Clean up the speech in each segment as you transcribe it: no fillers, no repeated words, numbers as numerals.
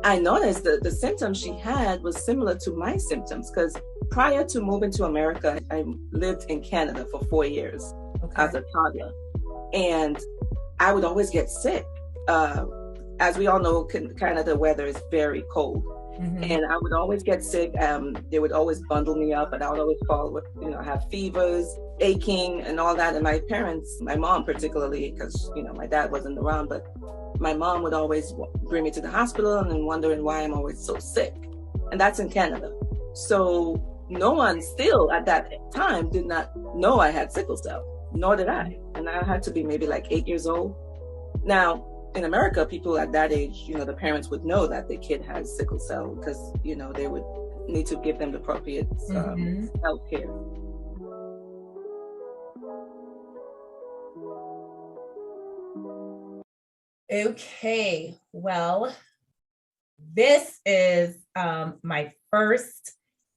I noticed that the symptoms she had was similar to my symptoms because prior to moving to America, I lived in Canada for 4 years Okay. as a toddler. And I would always get sick. As we all know, Canada weather is very cold. And I would always get sick. They would always bundle me up, and I would always fall with, have fevers, aching, and all that. And my parents, my mom particularly, because my dad wasn't around, but my mom would always bring me to the hospital and then wondering why I'm always so sick. And that's in Canada. So no one still at that time did not know I had sickle cell, nor did I. And I had to be maybe like 8 years old. Now, in America, people at that age, the parents would know that the kid has sickle cell because, they would need to give them the appropriate health care. Okay, well, this is my first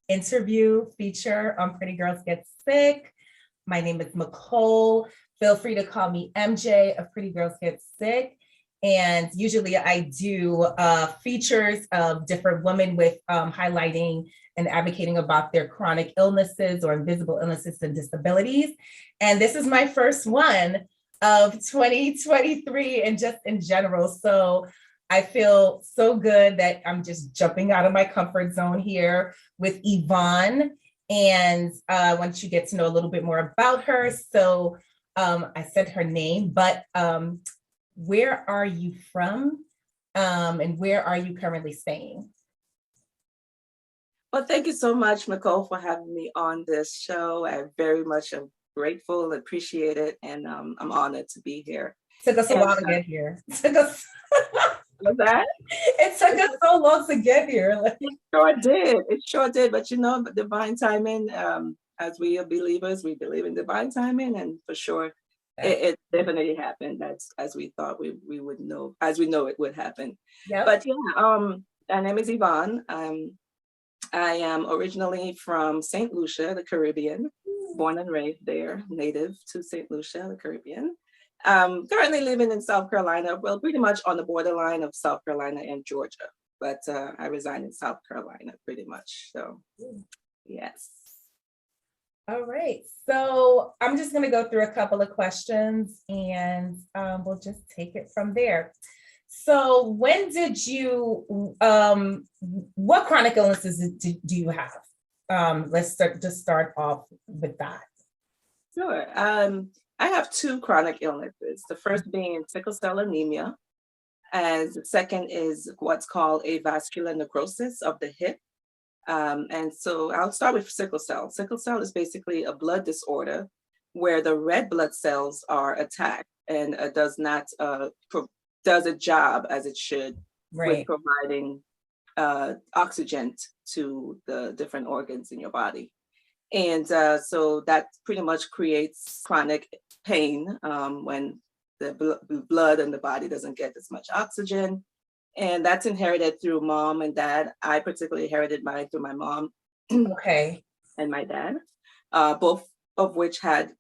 interview feature on Pretty Girls Get Sick. My name is Michole. Feel free to call me MJ of Pretty Girls Get Sick. And usually I do features of different women with highlighting and advocating about their chronic illnesses or invisible illnesses and disabilities. And this is my first one of 2023 and just in general. So I feel so good that I'm just jumping out of my comfort zone here with Yvonne. And I want you to get to know a little bit more about her. So I said her name, but where are you from? And where are you currently staying? Well, thank you so much, Michole, for having me on this show. I very much am grateful, appreciate it, and I'm honored to be here. Took us a while to get here. Was that? It took us so long to get here. It sure did. It sure did. But divine timing, as we are believers, we believe in divine timing, and for sure, it definitely happened as we thought we would know, as we know it would happen. Yep. But my name is Yvonne. I am originally from St. Lucia, the Caribbean, born and raised there, native to St. Lucia, the Caribbean. Currently living in South Carolina, well, pretty much on the borderline of South Carolina and Georgia, but I reside in South Carolina pretty much. So, yes. All right. So I'm just going to go through a couple of questions and we'll just take it from there. So when did you, what chronic illnesses do you have? Let's start off with that. Sure. I have two chronic illnesses. The first being sickle cell anemia, and the second is what's called avascular necrosis of the hip. And so I'll start with sickle cell. Sickle cell is basically a blood disorder where the red blood cells are attacked and does not does a job as it should with providing oxygen to the different organs in your body. And so that pretty much creates chronic pain when the blood in the body doesn't get as much oxygen. And that's inherited through mom and dad. I particularly inherited mine through my mom and my dad, both of which had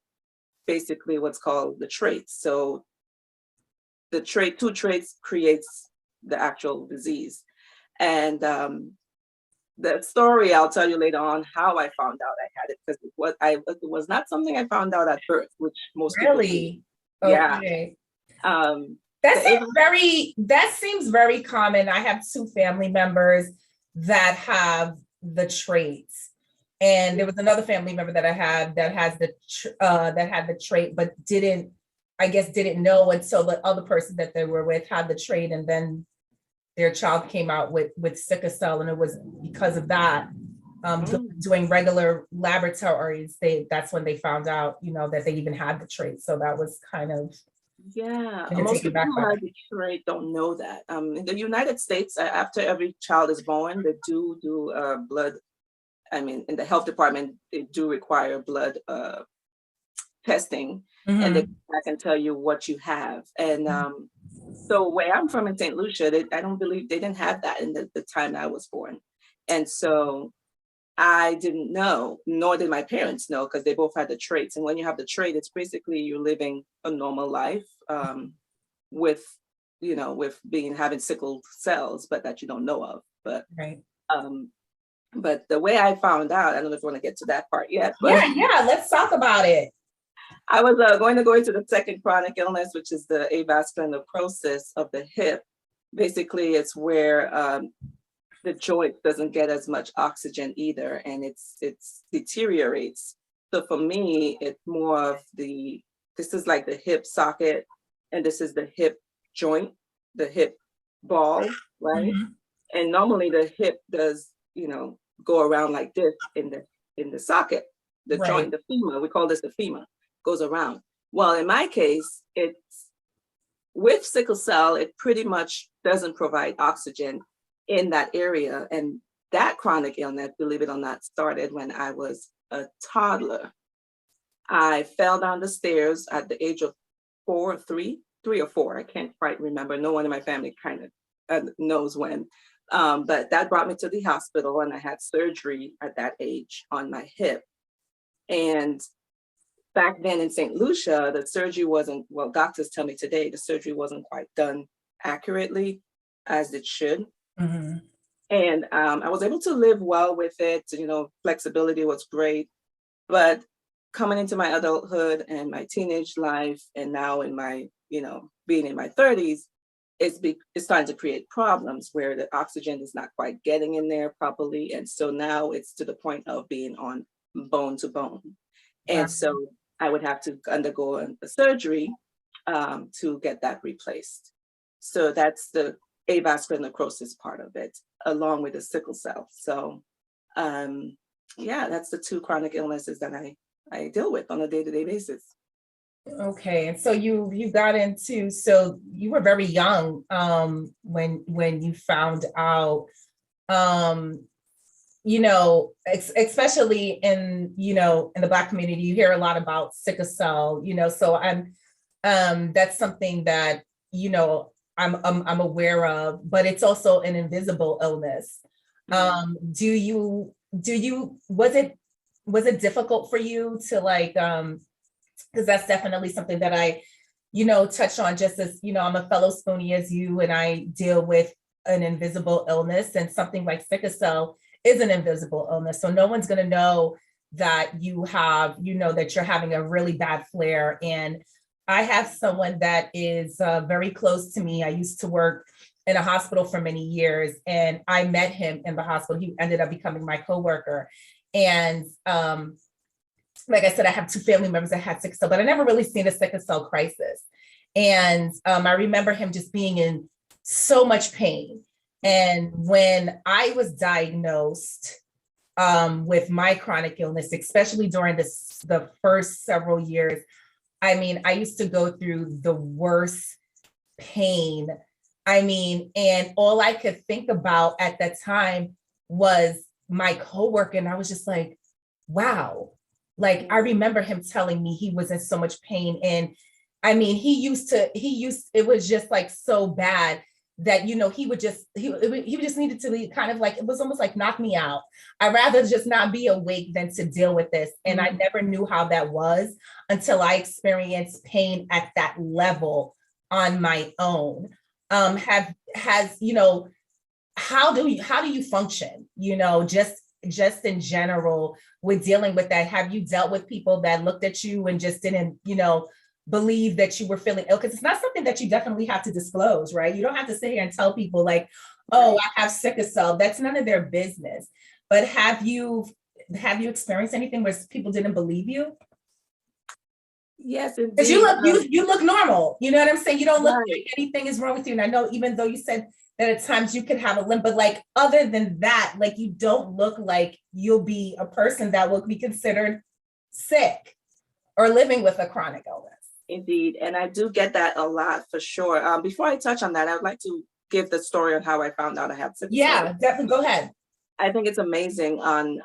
basically what's called the traits. So the two traits creates the actual disease. And the story I'll tell you later on how I found out I had it, because it was not something I found out at birth, which most people do. Okay. Yeah. That seems very common. I have two family members that have the traits, and there was another family member that I had that had the trait, but didn't know until the other person that they were with had the trait, and then their child came out with sickle cell, and it was because of that. Doing regular laboratories, that's when they found out, that they even had the trait. So that was kind of most people who have the trait don't know that. In the United States, after every child is born, they do blood. I mean, in the health department, they do require blood testing, and they can tell you what you have. And so where I'm from in St. Lucia, I don't believe they didn't have that in the time I was born. And so I didn't know, nor did my parents know, because they both had the traits. And when you have the trait, it's basically you're living a normal life with with having sickle cells, but that you don't know of. But Right. but the way I found out, I don't know if you want to get to that part yet, but Yeah, let's talk about it. I was going to go into the second chronic illness, which is the avascular necrosis of the hip. Basically, it's where the joint doesn't get as much oxygen either, and it's deteriorates. So for me, it's more of this is like the hip socket, and this is the hip joint, the hip ball, right? Mm-hmm. And normally the hip does, go around like this in the socket, the Right. joint, the femur. We call this the femur, goes around. Well, in my case, it's with sickle cell, it pretty much doesn't provide oxygen in that area. And that chronic illness, believe it or not, started when I was a toddler. I fell down the stairs at the age of 3 or 4. I can't quite remember. No one in my family kind of knows when. But that brought me to the hospital, and I had surgery at that age on my hip. And back then in St. Lucia, the surgery wasn't, well, doctors tell me today, the surgery wasn't quite done accurately as it should. Mm-hmm. And I was able to live well with it. Flexibility was great. But coming into my adulthood and my teenage life, and now in my, being in my 30s, it's starting to create problems where the oxygen is not quite getting in there properly. And so now it's to the point of being on bone to bone. And so I would have to undergo a surgery to get that replaced. So that's the avascular necrosis part of it, along with the sickle cell. So that's the two chronic illnesses that I deal with on a day-to-day basis. Okay, and so you got into, so you were very young when you found out, especially in in the Black community, you hear a lot about sickle cell, so I'm that's something that I'm aware of, but it's also an invisible illness. Was it difficult for you to like because that's definitely something that I, touch on, just as, I'm a fellow Spoonie as you, and I deal with an invisible illness, and something like sickle cell is an invisible illness. So no one's going to know that you have, that you're having a really bad flare. And I have someone that is very close to me. I used to work in a hospital for many years, and I met him in the hospital. He ended up becoming my coworker. And like I said, I have 2 family members that had sickle cell, but I never really seen a sickle cell crisis. And I remember him just being in so much pain. And when I was diagnosed with my chronic illness, especially during the first several years, I mean, I used to go through the worst pain. I mean, and all I could think about at that time was my coworker. And I was just like, wow. Like, I remember him telling me he was in so much pain. And I mean, it was just like so bad that, he would just needed to kind of like, it was almost like knock me out. I'd rather just not be awake than to deal with this. And I never knew how that was until I experienced pain at that level on my own. How do you function, just in general with dealing with that? Have you dealt with people that looked at you and just didn't, believe that you were feeling ill? Because it's not something that you definitely have to disclose, right? You don't have to sit here and tell people like, oh, I have sickle cell. That's none of their business. But have you experienced anything where people didn't believe you? Yes, because you look normal. You know what I'm saying? You don't look right. like anything is wrong with you. And I know, even though you said that at times you could have a limp, but like other than that, like you don't look like you'll be a person that will be considered sick or living with a chronic illness. Indeed. And I do get that a lot for sure. Before I touch on that, I would like to give the story on how I found out I have sickle cell. Yeah, definitely. Go ahead. I think it's amazing on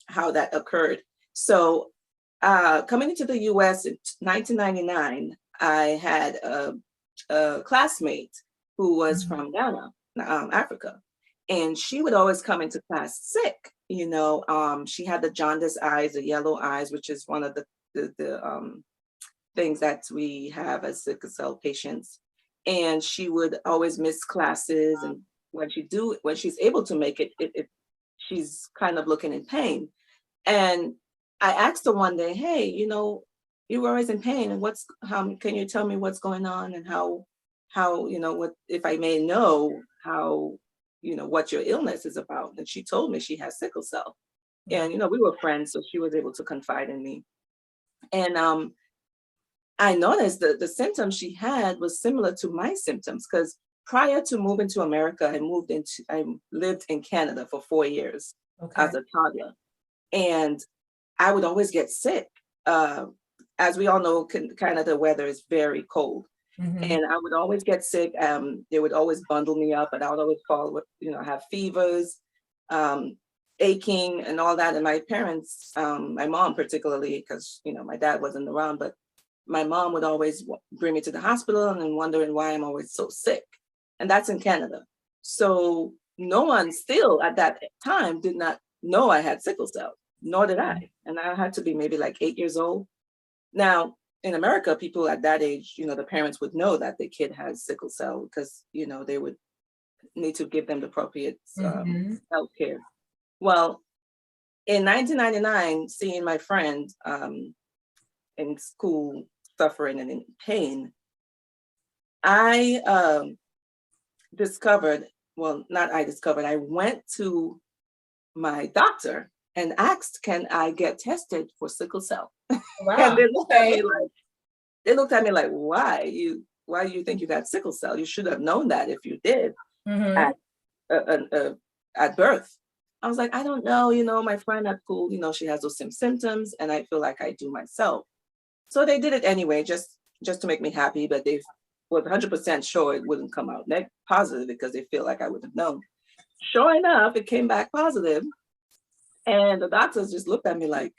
how that occurred. So coming into the US in 1999, I had a classmate who was from Ghana, Africa. And she would always come into class sick. She had the jaundice eyes, the yellow eyes, which is one of the things that we have as sickle cell patients. and she would always miss classes. And when she's able to make it, she's kind of looking in pain. And I asked her one day, hey, you were always in pain, and how can you tell me what's going on, and how what, if I may know, how what your illness is about. And she told me she has sickle cell. And we were friends, so she was able to confide in me. And I noticed that the symptoms she had was similar to my symptoms, because prior to moving to America, I lived in Canada for 4 years as a toddler. And I would always get sick. As we all know, Canada weather is very cold. And I would always get sick. They would always bundle me up, and I would always fall with, have fevers, aching and all that. And my parents, my mom particularly, because, my dad wasn't around, but my mom would always bring me to the hospital and then wondering why I'm always so sick. And that's in Canada. So no one still at that time did not know I had sickle cell, nor did I. And I had to be maybe like 8 years old. Now, in America, people at that age, the parents would know that the kid has sickle cell, because, they would need to give them the appropriate health care. Well, in 1999, seeing my friend in school suffering and in pain, I discovered, well, not I discovered, I went to my doctor and asked, can I get tested for sickle cell? Wow. And they looked at me like, why do you think you got sickle cell? You should have known that if you did at birth. I was like, I don't know, my friend at school, she has those same symptoms, and I feel like I do myself. So they did it anyway, just to make me happy, but they was 100% sure it wouldn't come out positive, because they feel like I would have known. Sure enough, it came back positive, and the doctors just looked at me like,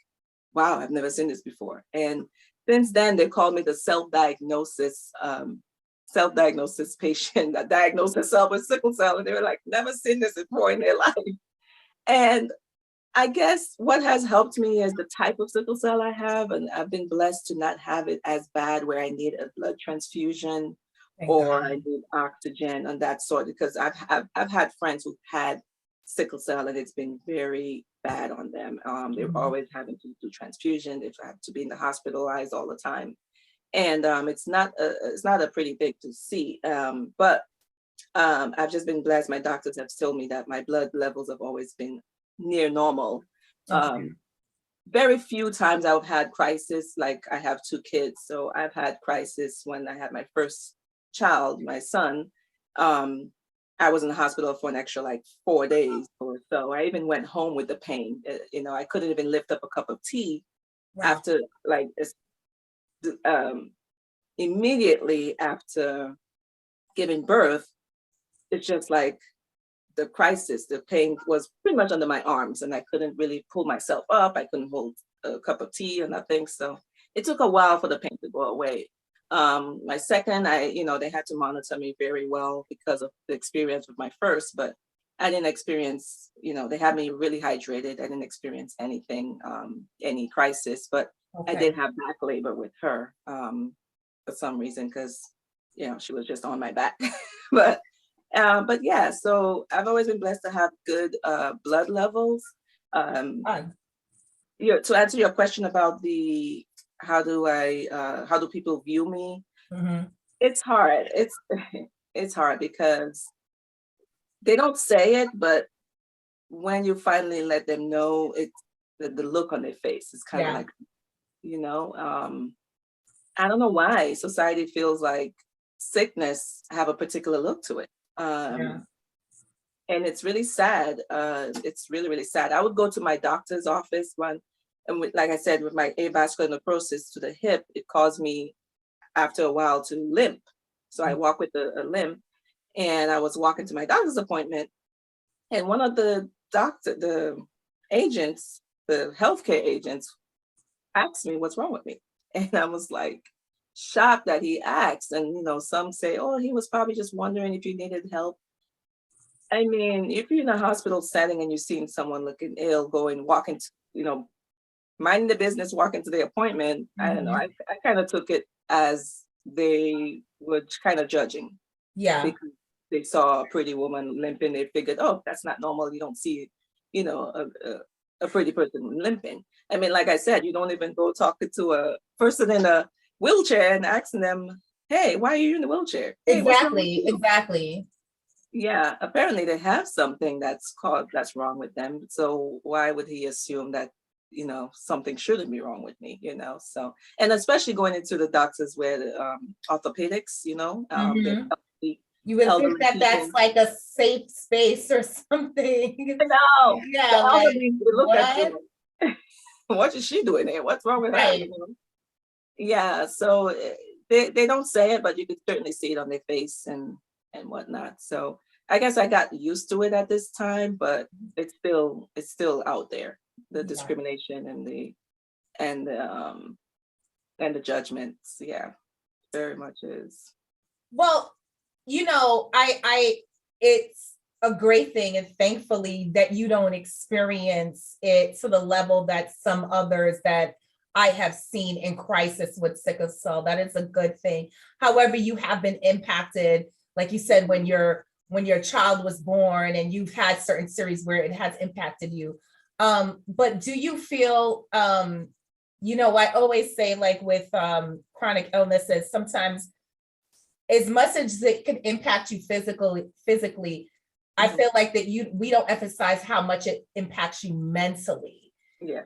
wow, I've never seen this before. And since then, they called me the self-diagnosis patient that diagnosed herself with sickle cell. And they were like, never seen this before in their life. And I guess what has helped me is the type of sickle cell I have. And I've been blessed to not have it as bad where I need a blood transfusion or I need oxygen and that sort, because I've had friends who've had sickle cell and it's been very bad on them. They're always having to do transfusion. They've had to be in the hospitalized all the time. And it's not a pretty thing to see. But I've just been blessed. My doctors have told me that my blood levels have always been near normal. Very few times I've had crisis. Like, I have 2 kids, so I've had crisis when I had my first child, my son. I was in the hospital for an extra like 4 days or so. I even went home with the pain. I couldn't even lift up a cup of tea after like immediately after giving birth. It's just like the crisis, the pain was pretty much under my arms, and I couldn't really pull myself up. I couldn't hold a cup of tea or nothing. So it took a while for the pain to go away. My second, they had to monitor me very well because of the experience with my first, but I didn't experience, they had me really hydrated. I didn't experience anything, any crisis, but I did have back labor with her for some reason, because, she was just on my back. But yeah, so I've always been blessed to have good blood levels. To answer your question about how do people view me? It's hard. It's hard because they don't say it, but when you finally let them know, it's the look on their face is kind of like, I don't know why society feels like sickness have a particular look to it. And it's really sad. It's really, really sad. I would go to my doctor's office and like I said, with my avascular necrosis to the hip, it caused me after a while to limp. So I walk with a limp, and I was walking to my doctor's appointment, and one of the agents, the healthcare agents, asked me what's wrong with me. And I was like shocked that he asked. And, some say, oh, he was probably just wondering if you needed help. I mean, if you're in a hospital setting and you're seeing someone looking ill, walking to, minding the business, walking to the appointment, I don't know. I kind of took it as they were kind of judging. Yeah. because they saw a pretty woman limping. They figured, oh, that's not normal. You don't see, a pretty person limping. I mean, like I said, you don't even go talking to a person in a wheelchair and asking them, hey, why are you in the wheelchair? Hey, what's wrong with Exactly. you? Exactly. Yeah, apparently they have something that's wrong with them. So why would he assume that, something shouldn't be wrong with me, So, and especially going into the doctors where the orthopedics, the Hmm. You would think elderly that that's people. like a safe space or something. No, the Yeah, like elderly, they look at you what? like, what is she doing here? What's wrong with her? Right. Yeah, so they don't say it, but you could certainly see it on their face and whatnot. So I guess I got used to it at this time, but it's still out there, the Yeah. discrimination and the and the judgments. Yeah, very much is. Well, I it's a great thing, and thankfully that you don't experience it to the level that some others that I have seen in crisis with sickle cell. That is a good thing. However, you have been impacted, like you said, when your child was born, and you've had certain series where it has impacted you. But do you feel I always say, like with chronic illnesses, sometimes as much as it can impact you physically, I Mhm. feel like that we don't emphasize how much it impacts you mentally. Yeah.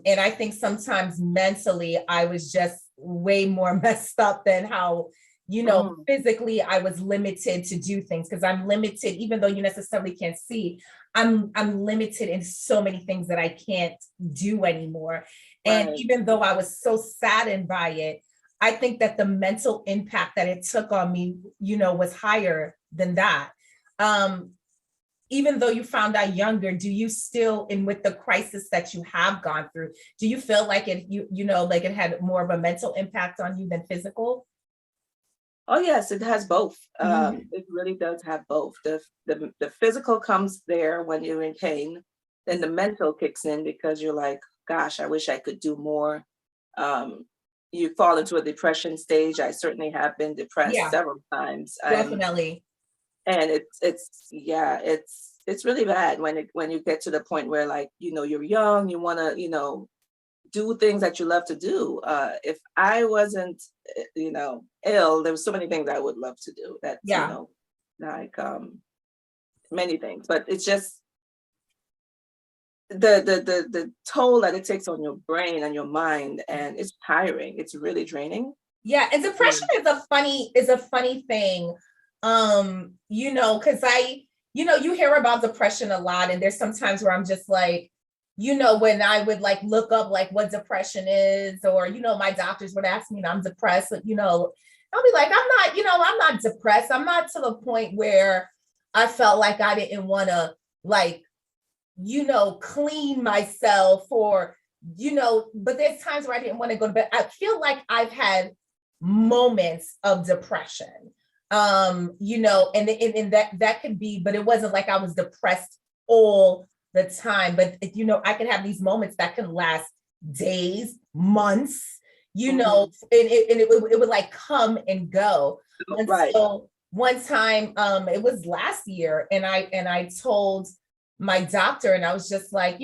And I think sometimes mentally I was just way more messed up than how, Mm, physically I was limited to do things, because I'm limited, even though you necessarily can't see, I'm limited in so many things that I can't do anymore. And right. even though I was so saddened by it, I think that the mental impact that it took on me, was higher than that. Um, Even though you found out younger, do you still, and with the crisis that you have gone through, do you feel like like it had more of a mental impact on you than physical? Oh yes, it has both. Mhm. It really does have both. The physical comes there when you're in pain, then the mental kicks in because you're like, gosh, I wish I could do more. Um, you fall into a depression stage. I certainly have been depressed Yeah, several times, definitely. and it's yeah, it's really bad when you get to the point where, like, you're young, you want to do things that you love to do. If I wasn't, ill, there was so many things I would love to do. That's, Yeah. like many things. But it's just the toll that it takes on your brain and your mind, and it's tiring. It's really draining. Yeah, and depression Um, is a funny thing. Because you hear about depression a lot, and there's sometimes where I'm just like, when I would like look up like what depression is, or my doctors would ask me and I'm depressed, I'll be like, I'm not depressed. I'm not to the point where I felt like I didn't want to like clean myself, or, but there's times where I didn't want to go to bed. I feel like I've had moments of depression. And that could be, but it wasn't like I was depressed all the time. But I can have these moments that can last days, months, mhm. and it would like come and go. Right. Until one time, it was last year, and I told my doctor, and I was just like,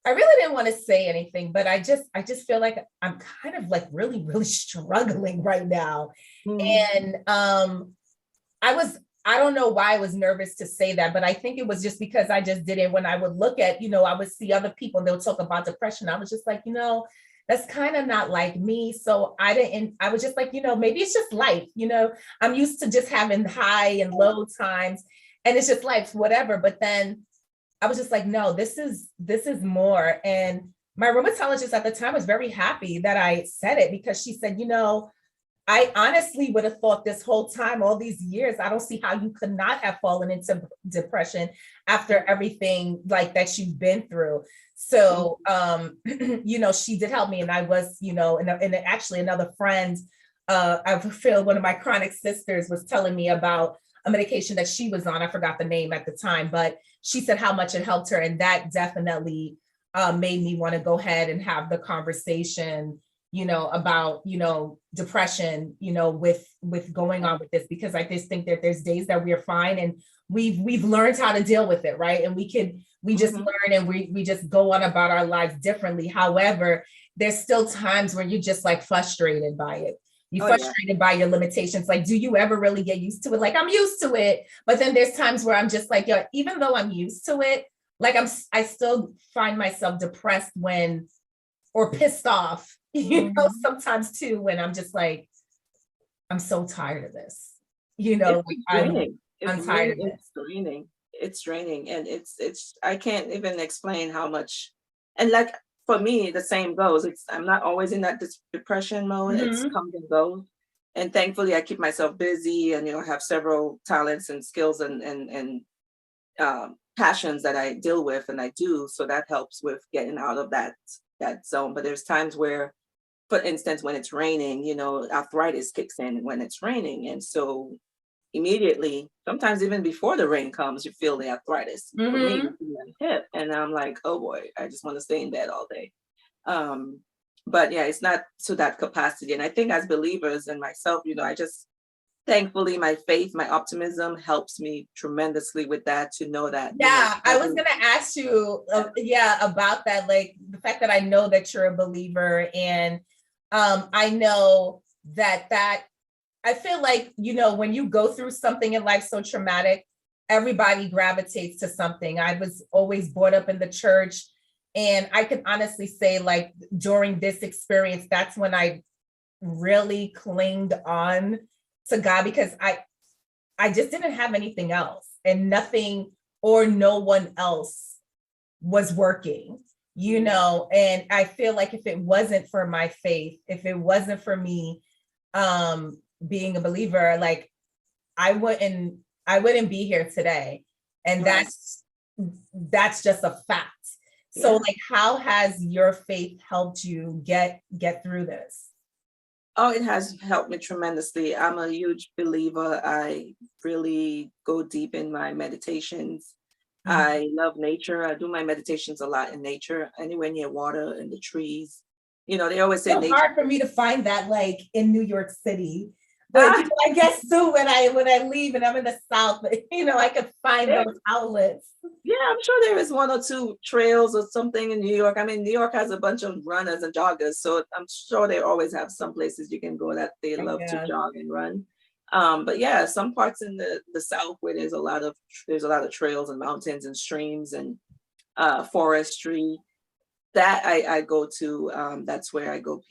I really didn't want to say anything, but I just feel like I'm kind of like really, really struggling right now. Mhm. And I don't know why I was nervous to say that, but I think it was just because I just didn't, when I would look at, I would see other people and they would talk about depression. I was just like, that's kind of not like me. So I was just like, maybe it's just life, I'm used to just having high and low times, and it's just life, whatever. But then I was just like, no, this is more. And my rheumatologist at the time was very happy that I said it, because she said, I honestly would have thought this whole time, all these years, I don't see how you could not have fallen into depression after everything like that you've been through. Mhm. So, she did help me. And I was, and actually another friend, I feel one of my chronic sisters was telling me about a medication that she was on. I forgot the name at the time, but she said how much it helped her. And that definitely made me want to go ahead and have the conversation, about, depression, with going on with this, because I just think that there's days that we're fine and we've learned how to deal with it, right? And we just learn and we just go on about our lives differently. However, there's still times when you're just like frustrated by it. You're frustrated by your limitations. Like, do you ever really get used to it? Like, I'm used to it. But then there's times where I'm just like, yo, even though I'm used to it, like I still find myself depressed or pissed off, sometimes too, when I'm just like, I'm so tired of this. It's draining. I'm tired of this. It's draining. It's draining. And it's I can't even explain how much. And like for me, the same goes. I'm not always in that depression mode. It's comes and goes. And thankfully I keep myself busy and have several talents and skills and passions that I deal with and I do. So that helps with getting out of that zone. But there's times where, for instance, when it's raining, arthritis kicks in when it's raining. And so immediately, sometimes even before the rain comes, you feel the arthritis. For me, it's in my hip. And I'm like, oh boy, I just want to stay in bed all day. But yeah, it's not to that capacity. And I think as believers and myself, I just, thankfully, my faith, my optimism helps me tremendously with that, to know that. Yeah, I was going to ask you, about that, like the fact that I know that you're a believer, and I know that I feel like, when you go through something in life so traumatic, everybody gravitates to something. I was always brought up in the church, and I can honestly say, like, during this experience, that's when I really clinged on to God, because I just didn't have anything else, and nothing or no one else was working, and I feel like if it wasn't for my faith, if it wasn't for me being a believer, like I wouldn't be here today. And that's just a fact. So like, how has your faith helped you get through this? Oh, it has helped me tremendously. I'm a huge believer. I really go deep in my meditations. I love nature. I do my meditations a lot in nature, anywhere near water and the trees. They always say it's so hard for me to find that, like, in New York City. But I guess so when I leave and I'm in the South, I could find those outlets. Yeah, I'm sure there is one or two trails or something in New York. I mean, New York has a bunch of runners and joggers, so I'm sure they always have some places you can go that they love to jog and run. But yeah, some parts in the South where there's a lot of trails and mountains and streams and forestry, that I go to. That's where I go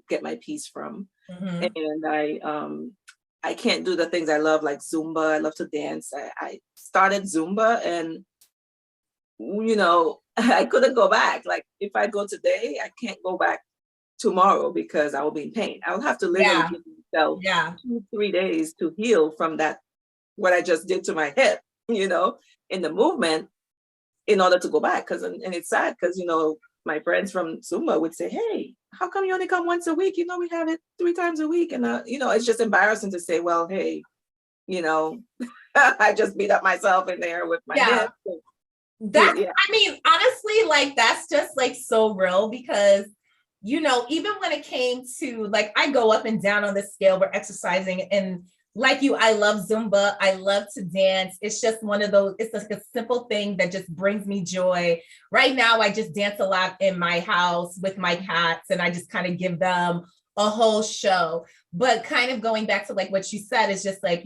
get my peace from. And I can't do the things I love, like Zumba. I love to dance. I started Zumba, and I couldn't go back. Like, if I go today, I can't go back tomorrow because I will be in pain. I will have to literally give myself 2-3 days to heal from that, what I just did to my hip, in the movement, in order to go back. And it's sad because, my friends from Zumba would say, hey, how come you only come once a week? We have it 3 times a week. And, it's just embarrassing to say, well, hey, I just beat up myself in there with my hip. I mean, honestly, like, that's just like so real, because, even when it came to, like, I go up and down on the scale, we're exercising, and like you, I love Zumba. I love to dance. It's just one of those, it's like a simple thing that just brings me joy. Right now, I just dance a lot in my house with my cats, and I just kind of give them a whole show. But kind of going back to like what you said, is just like,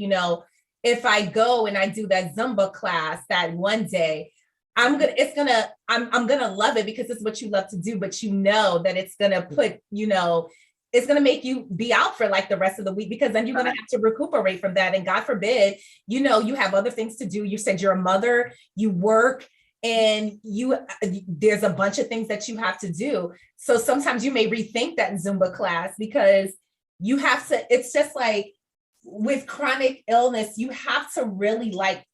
if I go and I do that Zumba class that one day, I'm gonna love it because it's what you love to do, but that it's gonna put, it's going to make you be out for like the rest of the week, because then you're going to have to recuperate from that. And God forbid, you have other things to do. You said you're a mother, you work, and there's a bunch of things that you have to do. So sometimes you may rethink that Zumba class, because you have to, it's just like with chronic illness, you have to really like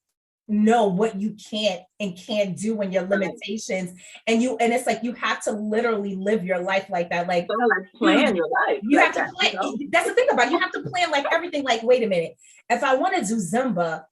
know what you can't and can't do and your limitations, and it's like you have to literally live your life like that, like plan your life. You have to plan. That's the thing about it. You have to plan like everything. Like, wait a minute, if I want to do Zumba,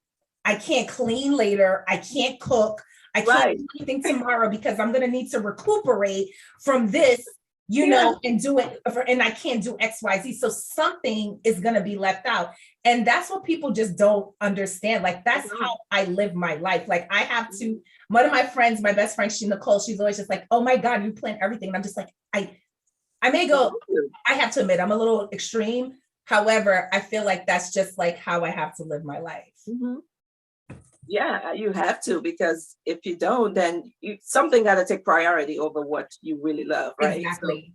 I can't clean later, I can't cook, I can't do anything tomorrow because I'm going to need to recuperate from this you Yeah. know, and do it and I can't do XYZ. So something is going to be left out. And that's what people just don't understand. Like, that's how I live my life. Like, I have to, one of my friends, my best friend, Nicole, she's always just like, oh my God, you plan everything. And I'm just like, I may go, I have to admit, I'm a little extreme. However, I feel like that's just like how I have to live my life. Mm-hmm. Yeah, you have to, because if you don't, then something got to take priority over what you really love, right? Exactly.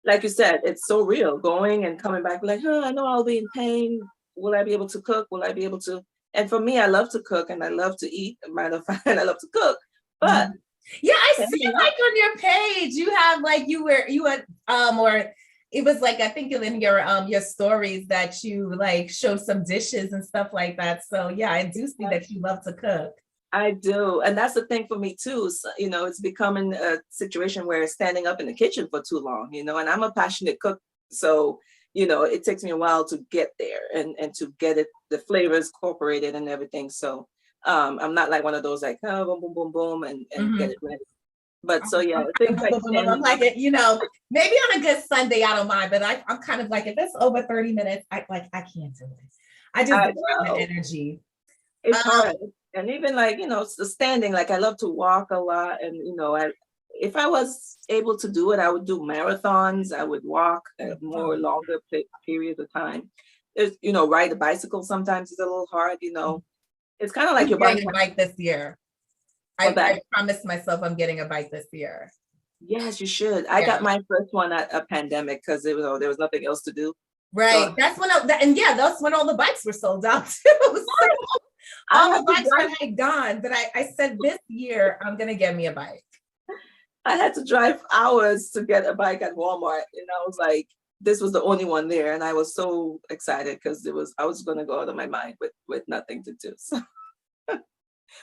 So, like you said, it's so real, going and coming back, like, I know I'll be in pain. Will I be able to cook? Will I be able to? And for me, I love to cook and I love to eat. Matter of fact, I love to cook. But yeah, I see like on your page, you have like you had or it was like, I think in your stories that you like show some dishes and stuff like that. So yeah, I do see that you love to cook. I do. And that's the thing for me too. So, it's becoming a situation where standing up in the kitchen for too long, and I'm a passionate cook. So, it takes me a while to get there and to get the flavors incorporated and everything. So I'm not like one of those like, oh, boom, boom, boom, boom, and get it ready. But so yeah, things like I'm like it, maybe on a good Sunday I don't mind, but I'm kind of like, if it's over 30 minutes, I can't do it. I just don't have the energy. It's hard. And even like, the standing, like I love to walk a lot. And, if I was able to do it, I would do marathons. I would walk more longer periods of time. There's, ride a bicycle sometimes is a little hard, It's kind of like your body. A bike this year. I promised myself I'm getting a bike this year. Yes, you should. I got my first one at a pandemic because there was nothing else to do. Right. So, that's when that's when all the bikes were sold out too. All the bikes that had gone, but I said this year I'm gonna get me a bike. I had to drive hours to get a bike at Walmart, and I was like, this was the only one there, and I was so excited because I was gonna go out of my mind with nothing to do. So.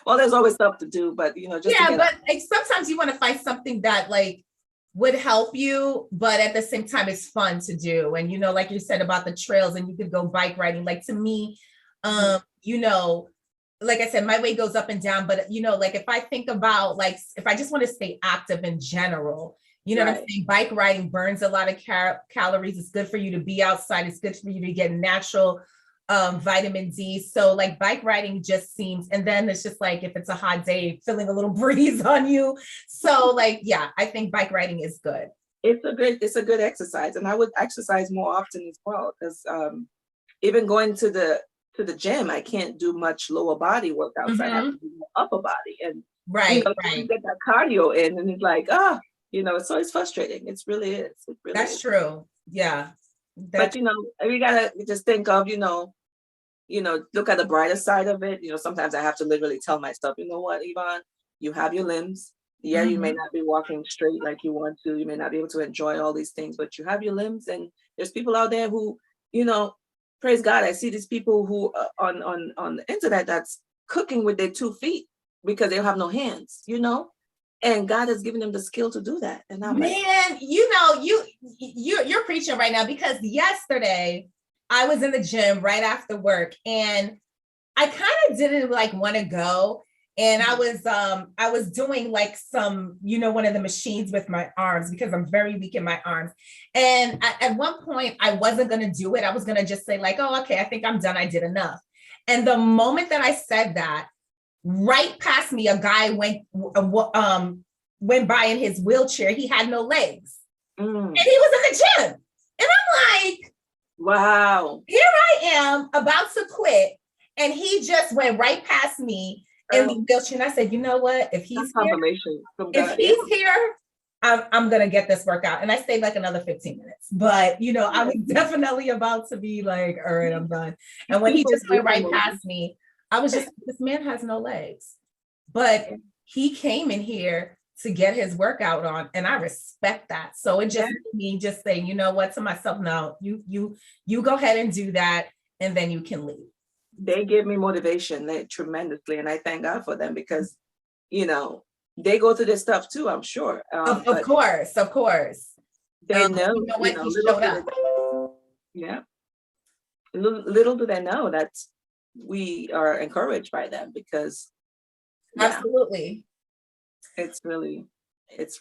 Well, there's always stuff to do, but but like, sometimes you want to find something that like would help you, but at the same time it's fun to do. And like you said about the trails, and you could go bike riding. Like, to me, like I said, my weight goes up and down, but like if I think about like if I just want to stay active in general, what I'm saying, bike riding burns a lot of calories. It's good for you to be outside. It's good for you to get natural vitamin D. So like bike riding just seems, and then it's just like, if it's a hot day, feeling a little breeze on you. So like, yeah, I think bike riding is good. It's a good exercise. And I would exercise more often as well, because even going to the gym, I can't do much lower body workouts. I have to do more upper body. And you get that cardio in, and it's like, so it's frustrating. It really is. That's true. Yeah. But we gotta just think of, look at the brighter side of it. Sometimes I have to literally tell myself, you know what, Yvonne, you have your limbs. Yeah, you may not be walking straight like you want to. You may not be able to enjoy all these things, but you have your limbs, and there's people out there who, praise God. I see these people who on the internet that's cooking with their 2 feet because they have no hands, and God has given them the skill to do that. And I'm you're preaching right now, because yesterday I was in the gym right after work, and I kind of didn't like want to go. And I was doing like some, one of the machines with my arms, because I'm very weak in my arms. And at one point I wasn't going to do it. I was going to just say like, oh, okay, I think I'm done. I did enough. And the moment that I said that, right past me, a guy went by in his wheelchair. He had no legs, and he was in the gym. And I'm like, wow, here I am about to quit, and he just went right past me in the wheelchair. And I said, you know what? If he's here, I'm gonna get this workout. And I stayed like another 15 minutes. But I was definitely about to be like, all right, I'm done. And when he just went right past me, I was just, this man has no legs. But he came in here to get his workout on, and I respect that. So it just me just saying, you know what, to myself, no, you go ahead and do that, and then you can leave. They give me motivation tremendously, and I thank God for them, because they go through this stuff too, I'm sure. Of course. They know, he showed up. Yeah. Little do they know that we are encouraged by them, because absolutely, it's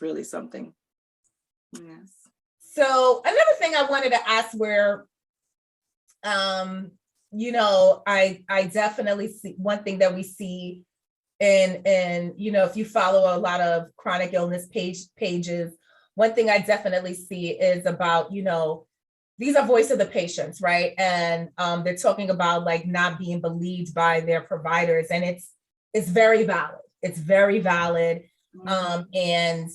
really something. Yes. So another thing I wanted to ask where, I definitely see one thing that we see and if you follow a lot of chronic illness pages, one thing I definitely see is about, these are voice of the patients, right? And they're talking about like not being believed by their providers, and it's very valid. It's very valid. And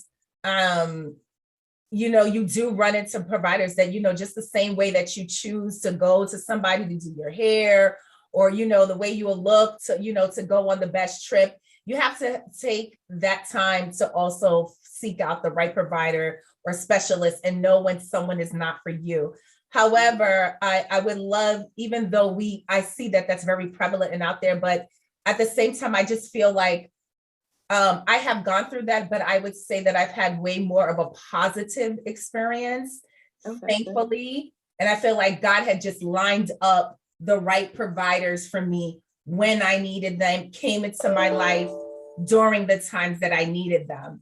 you do run into providers that, just the same way that you choose to go to somebody to do your hair, or, the way you will look to, to go on the best trip, you have to take that time to also seek out the right provider or specialist and know when someone is not for you. However, I would love, even though I see that that's very prevalent and out there, but at the same time, I just feel like I have gone through that, but I would say that I've had way more of a positive experience, thankfully. And I feel like God had just lined up the right providers for me when I needed them, came into my life during the times that I needed them.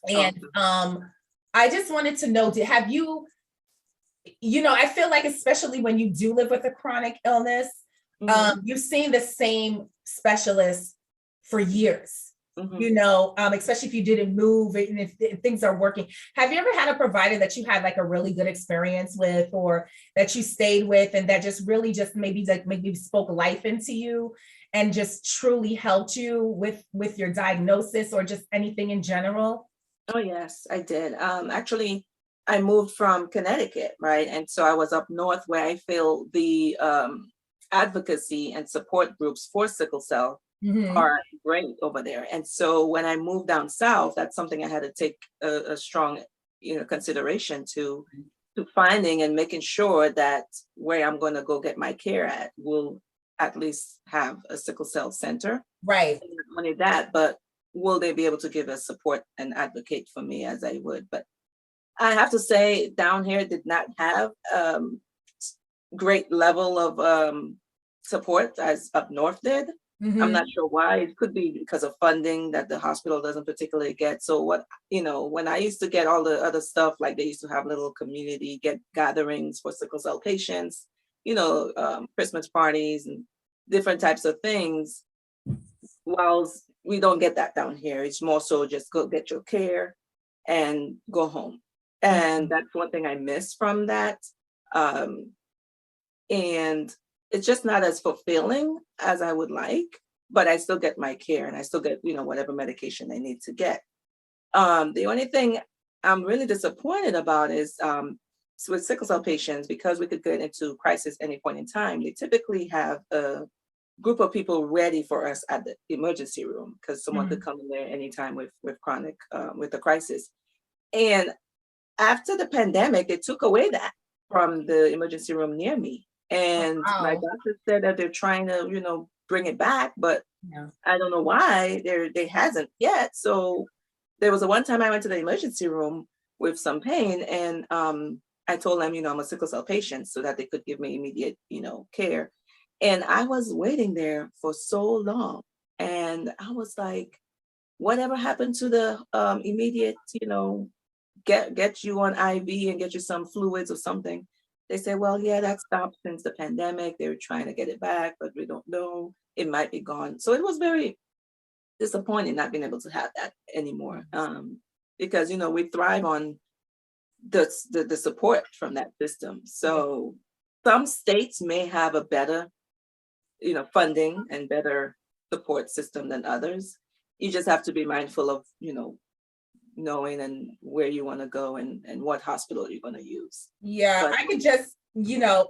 And I just wanted to know, have you, I feel like, especially when you do live with a chronic illness, you've seen the same specialist for years. Especially if you didn't move and if things are working. Have you ever had a provider that you had like a really good experience with, or that you stayed with, and that just really just maybe spoke life into you and just truly helped you with your diagnosis or just anything in general? Oh, yes, I did. Actually, I moved from Connecticut, right? And so I was up north where I feel the advocacy and support groups for sickle cell are great over there. And so when I moved down south, that's something I had to take a strong, consideration to finding and making sure that where I'm going to go get my care at will at least have a sickle cell center. Right. And not only that, but will they be able to give us support and advocate for me as I would? But I have to say, down here did not have great level of support as up north did. I'm not sure why. It could be because of funding that the hospital doesn't particularly get. So when I used to get all the other stuff, like they used to have little community gatherings for sickle cell patients, Christmas parties and different types of things. While we don't get that down here, it's more so just go get your care and go home. And that's one thing I miss from that. And it's just not as fulfilling as I would like, but I still get my care and I still get, whatever medication I need to get. The only thing I'm really disappointed about is so with sickle cell patients, because we could get into crisis any point in time, they typically have a group of people ready for us at the emergency room, because someone could come in there anytime with chronic, with a crisis. And after the pandemic, they took away that from the emergency room near me. And my doctor said that they're trying to, bring it back, but I don't know why they hasn't yet. So there was one time I went to the emergency room with some pain, and I told them, I'm a sickle cell patient, so that they could give me immediate, care. And I was waiting there for so long, and I was like, whatever happened to the immediate, get you on IV and get you some fluids or something? They said, well, yeah, that stopped since the pandemic. They were trying to get it back, but we don't know. It might be gone. So it was very disappointing not being able to have that anymore. Because, we thrive on the support from that system. So some states may have a better, funding and better support system than others. You just have to be mindful of, knowing and where you want to go and what hospital you're going to use. Yeah, I could just,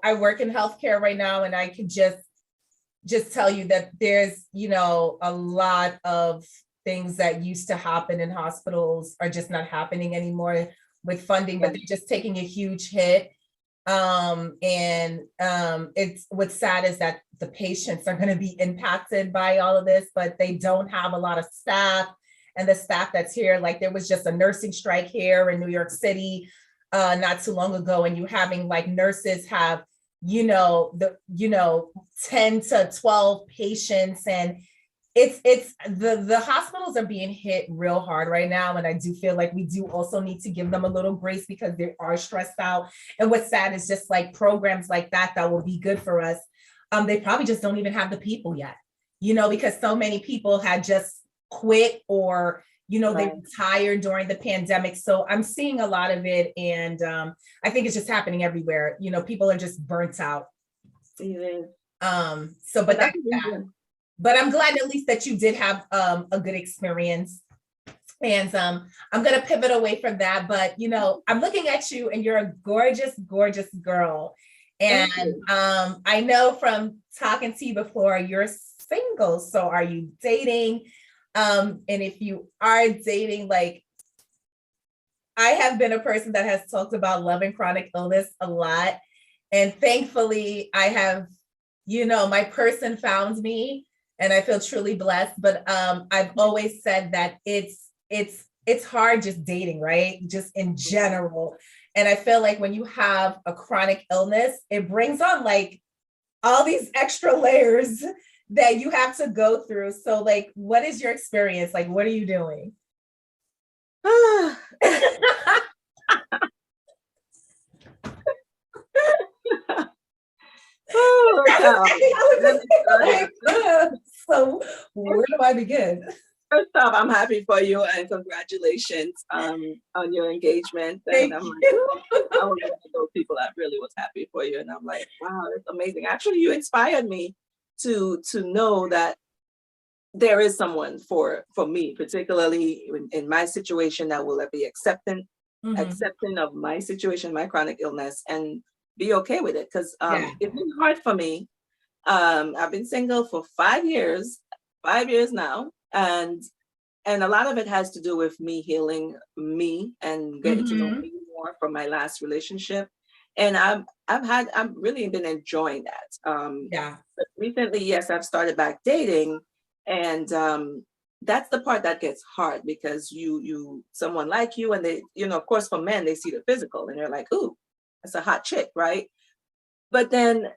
I work in healthcare right now, and I could just tell you that there's, a lot of things that used to happen in hospitals are just not happening anymore with funding, but they're just taking a huge hit. It's what's sad is that the patients are going to be impacted by all of this, but they don't have a lot of staff. And the staff that's here, like there was just a nursing strike here in New York City not too long ago, and you having like nurses have, 10 to 12 patients, and it's the hospitals are being hit real hard right now, and I do feel like we do also need to give them a little grace because they are stressed out. And what's sad is just like programs like that will be good for us. They probably just don't even have the people yet, because so many people had just quit, or they retired during the pandemic. So I'm seeing a lot of it, and I think it's just happening everywhere. People are just burnt out. Yeah. So but that's that. But I'm glad at least that you did have a good experience. And I'm going to pivot away from that. But, I'm looking at you and you're a gorgeous, gorgeous girl. And I know from talking to you before, you're single. So are you dating? And if you are dating, like, I have been a person that has talked about love and chronic illness a lot. And thankfully, I have, my person found me. And I feel truly blessed, but I've always said that it's hard just dating, right? Just in general. And I feel like when you have a chronic illness, it brings on like all these extra layers that you have to go through. So like, what is your experience? Like, what are you doing? So where do I begin? First off, I'm happy for you and congratulations on your engagement. Thank and I'm you. like, I was one of those people that really was happy for you. And I'm like, wow, that's amazing. Actually, you inspired me to know that there is someone for me, particularly in my situation, that will be accepting of my situation, my chronic illness, and be okay with it. Because it's been hard for me. I've been single for 5 years now, and a lot of it has to do with me healing me and getting to know me more from my last relationship. And I've really been enjoying that. But recently, yes, I've started back dating, and that's the part that gets hard, because you someone like you, and they, of course, for men, they see the physical and they're like, ooh, that's a hot chick, right? But then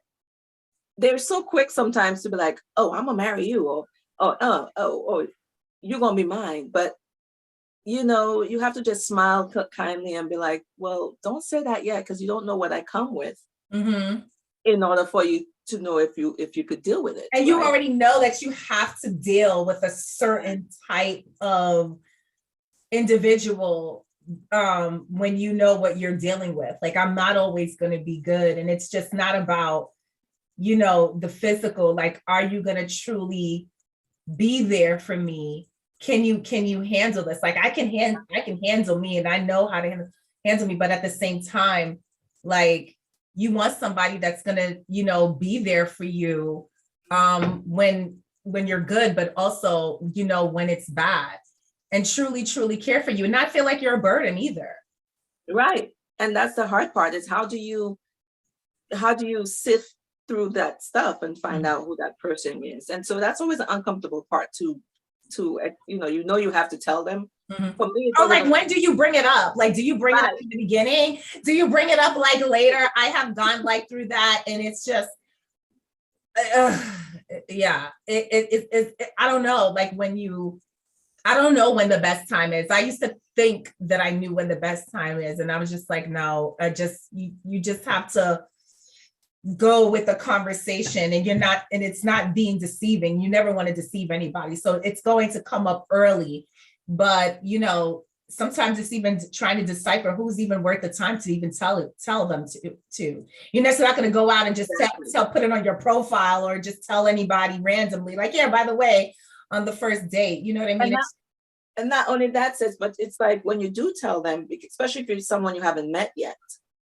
they're so quick sometimes to be like, oh, I'm gonna marry you, or you're gonna be mine. But you have to just smile kindly and be like, well, don't say that yet, because you don't know what I come with, in order for you to know if you could deal with it. And you already know that you have to deal with a certain type of individual when you know what you're dealing with. Like, I'm not always going to be good, and it's just not about the physical. Like, are you going to truly be there for me? Can you handle this? Like, I can handle me, and I know how to handle me, but at the same time, like, you want somebody that's going to be there for you when you're good, but also when it's bad, and truly care for you, and not feel like you're a burden either. Right. And that's the hard part, is how do you sift through that stuff and find out who that person is. And so that's always an uncomfortable part to you have to tell them. For me, like, when do you bring it up? Like, do you bring it up in the beginning? Do you bring it up like later? I have gone like through that, and it's just I don't know, like, I don't know when the best time is. I used to think that I knew when the best time is, and I was just like, no, you just have to go with the conversation, and it's not being deceiving. You never want to deceive anybody. So it's going to come up early, but sometimes it's even trying to decipher who's even worth the time to even tell them to. You're not going to go out and just put it on your profile, or just tell anybody randomly, like, yeah, by the way, on the first date, you know what I mean? And not only that, but it's like, when you do tell them, especially if you're someone you haven't met yet,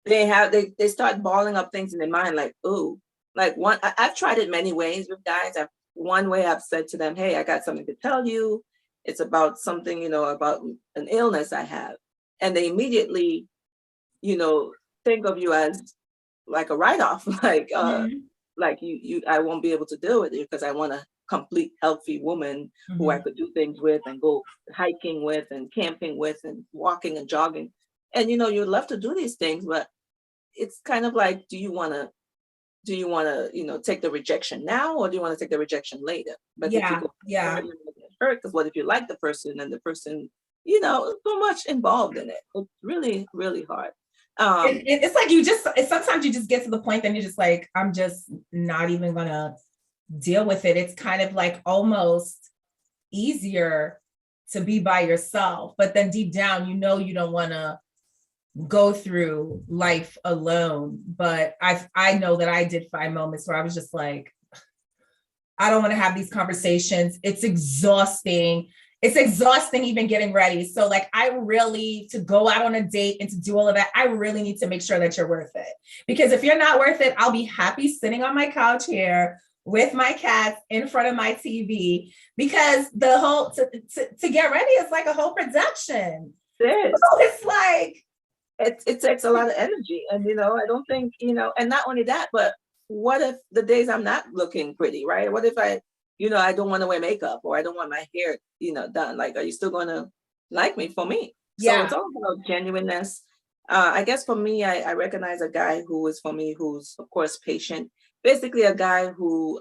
they start balling up things in their mind, like, ooh, like, I've tried it many ways with guys. One way I've said to them, hey, I got something to tell you. It's about something, about an illness I have. And they immediately, think of you as like a write-off, like I won't be able to deal with you, because I want a complete healthy woman who I could do things with, and go hiking with, and camping with, and walking and jogging. And you'd love to do these things, but it's kind of like, do you want to do you want to, take the rejection now, or do you want to take the rejection later? But if you Yeah, go yeah. there, you're going to get hurt, because what if you like the person and the person, so much involved in it? It's really, really hard. It's like sometimes you just get to the point that you're just like, I'm just not even gonna deal with it. It's kind of like almost easier to be by yourself, but then deep down, you don't want to go through life alone. But I know that I did find moments where I was just like, I don't want to have these conversations. It's exhausting. It's exhausting even getting ready. So like, I really, to go out on a date and to do all of that, I really need to make sure that you're worth it. Because if you're not worth it, I'll be happy sitting on my couch here with my cats in front of my TV, because the whole, to get ready is like a whole production. It's like, it takes a lot of energy. And, I don't think, and not only that, but what if the days I'm not looking pretty, right? What if I don't want to wear makeup, or I don't want my hair, done? Like, are you still going to like me for me? Yeah. So it's all about genuineness. I guess for me, I recognize a guy who is for me, who's of course patient, basically a guy who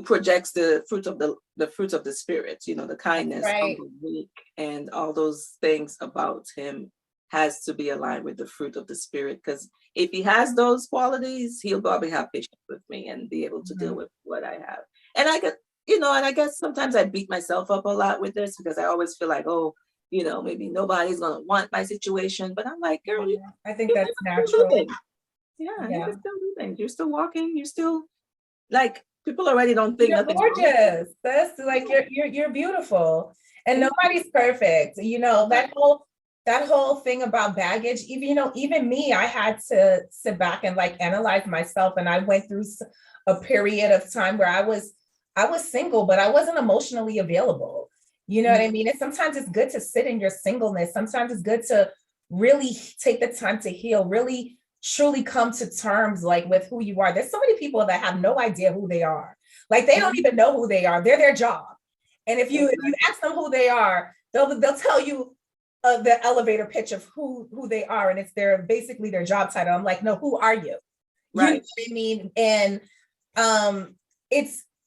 projects the fruits of the spirit, the kindness, right, humble, weak, and all those things about him has to be aligned with the fruit of the spirit. Because if he has those qualities, he'll probably have patience with me and be able to deal with what I have. And I get, and I guess sometimes I beat myself up a lot with this, because I always feel like, oh, maybe nobody's gonna want my situation. But I'm like, girl, I think that's natural. Yeah, you can still do things. You're still walking. You're still, like, people already don't think you're nothing. Gorgeous. That's like, you're beautiful, and nobody's perfect. That whole thing about baggage. Even me, I had to sit back and like analyze myself, and I went through a period of time where I was single, but I wasn't emotionally available. You know what I mean? And sometimes it's good to sit in your singleness. Sometimes it's good to really take the time to heal, really truly come to terms like with who you are. There's so many people that have no idea who they are. Like, they don't even know who they are. They're their job. And if you ask them who they are, they'll tell you the elevator pitch of who they are, and it's basically their job title. I'm like, no, who are you? Right. You know what I mean? And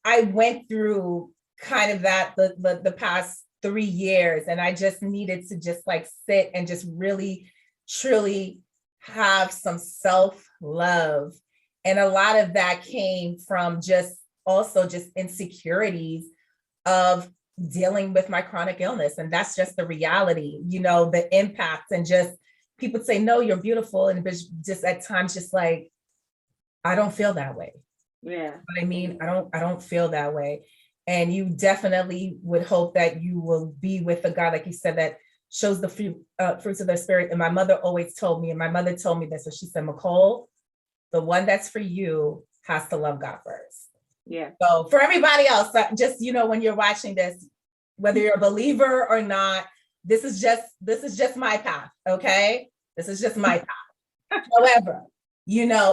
I went through kind of that the past 3 years, and I just needed to just like sit and just really truly have some self-love. And a lot of that came from just insecurities of dealing with my chronic illness. And that's just the reality, the impact. And just people say, no, you're beautiful. And it's just at times just like, I don't feel that way. Yeah. But I mean, I don't feel that way. And you definitely would hope that you will be with a God, like you said, that shows the fruits of their spirit. And my mother always told me, and my mother told me this, so she said, Michole, the one that's for you has to love God first. Yeah. So for everybody else, just, when you're watching this, whether you're a believer or not, this is just my path. Okay. This is just my path. However,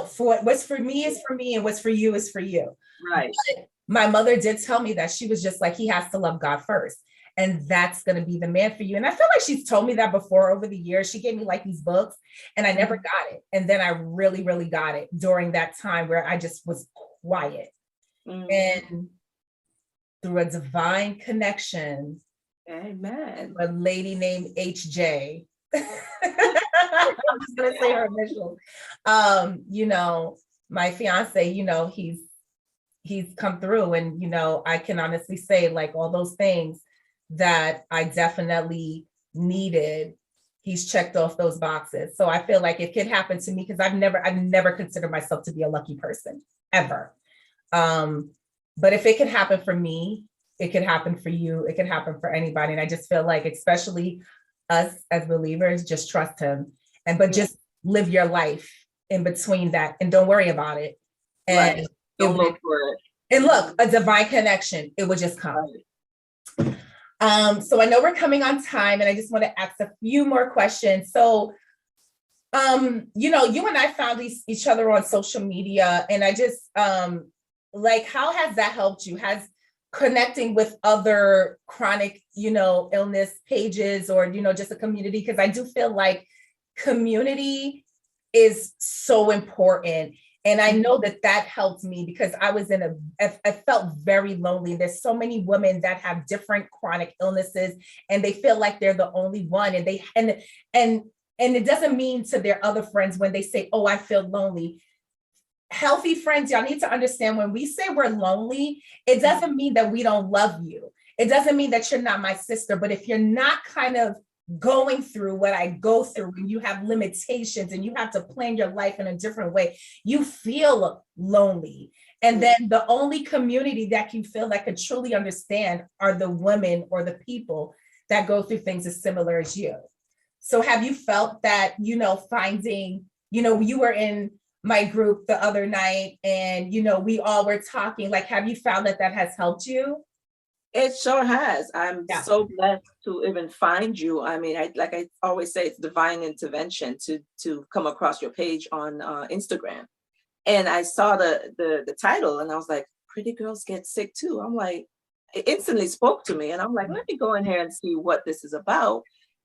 for what's for me is for me, and what's for you is for you. Right. But my mother did tell me that. She was just like, he has to love God first, and that's going to be the man for you. And I feel like she's told me that before over the years. She gave me like these books, and I never got it. And then I really, really got it during that time where I just was quiet. And through a divine connection, amen, a lady named HJ, I'm just gonna say her initials. My fiance, he's come through, and I can honestly say, like, all those things that I definitely needed, he's checked off those boxes. So I feel like it could happen to me, because I've never considered myself to be a lucky person, ever. But if it could happen for me, it could happen for you, it could happen for anybody. And I just feel like, especially us as believers, just trust him, but just live your life in between that, and don't worry about it. And don't look for it. And look, a divine connection, it would just come. So I know we're coming on time, and I just want to ask a few more questions. So, you and I found each other on social media, and I just, how has that helped you? Has connecting with other chronic, illness pages, or, just a community? Because I do feel like community is so important. And I know that that helped me because I felt very lonely. There's so many women that have different chronic illnesses and they feel like they're the only one. And it doesn't mean to their other friends when they say, oh, I feel lonely. Healthy friends, y'all need to understand when we say we're lonely, it doesn't mean that we don't love you. It doesn't mean that you're not my sister, but if you're not kind of going through what I go through and you have limitations and you have to plan your life in a different way, you feel lonely. And then the only community that you feel that could truly understand are the women or the people that go through things as similar as you. So have you felt that, finding, you were in my group the other night and, we all were talking, like, have you found that that has helped you? It sure has. I'm so blessed to even find you. I mean, like I always say, it's divine intervention to come across your page on Instagram. And I saw the title and I was like, Pretty Girls Get Sick Too. I'm like, it instantly spoke to me. And I'm like, let me go in here and see what this is about.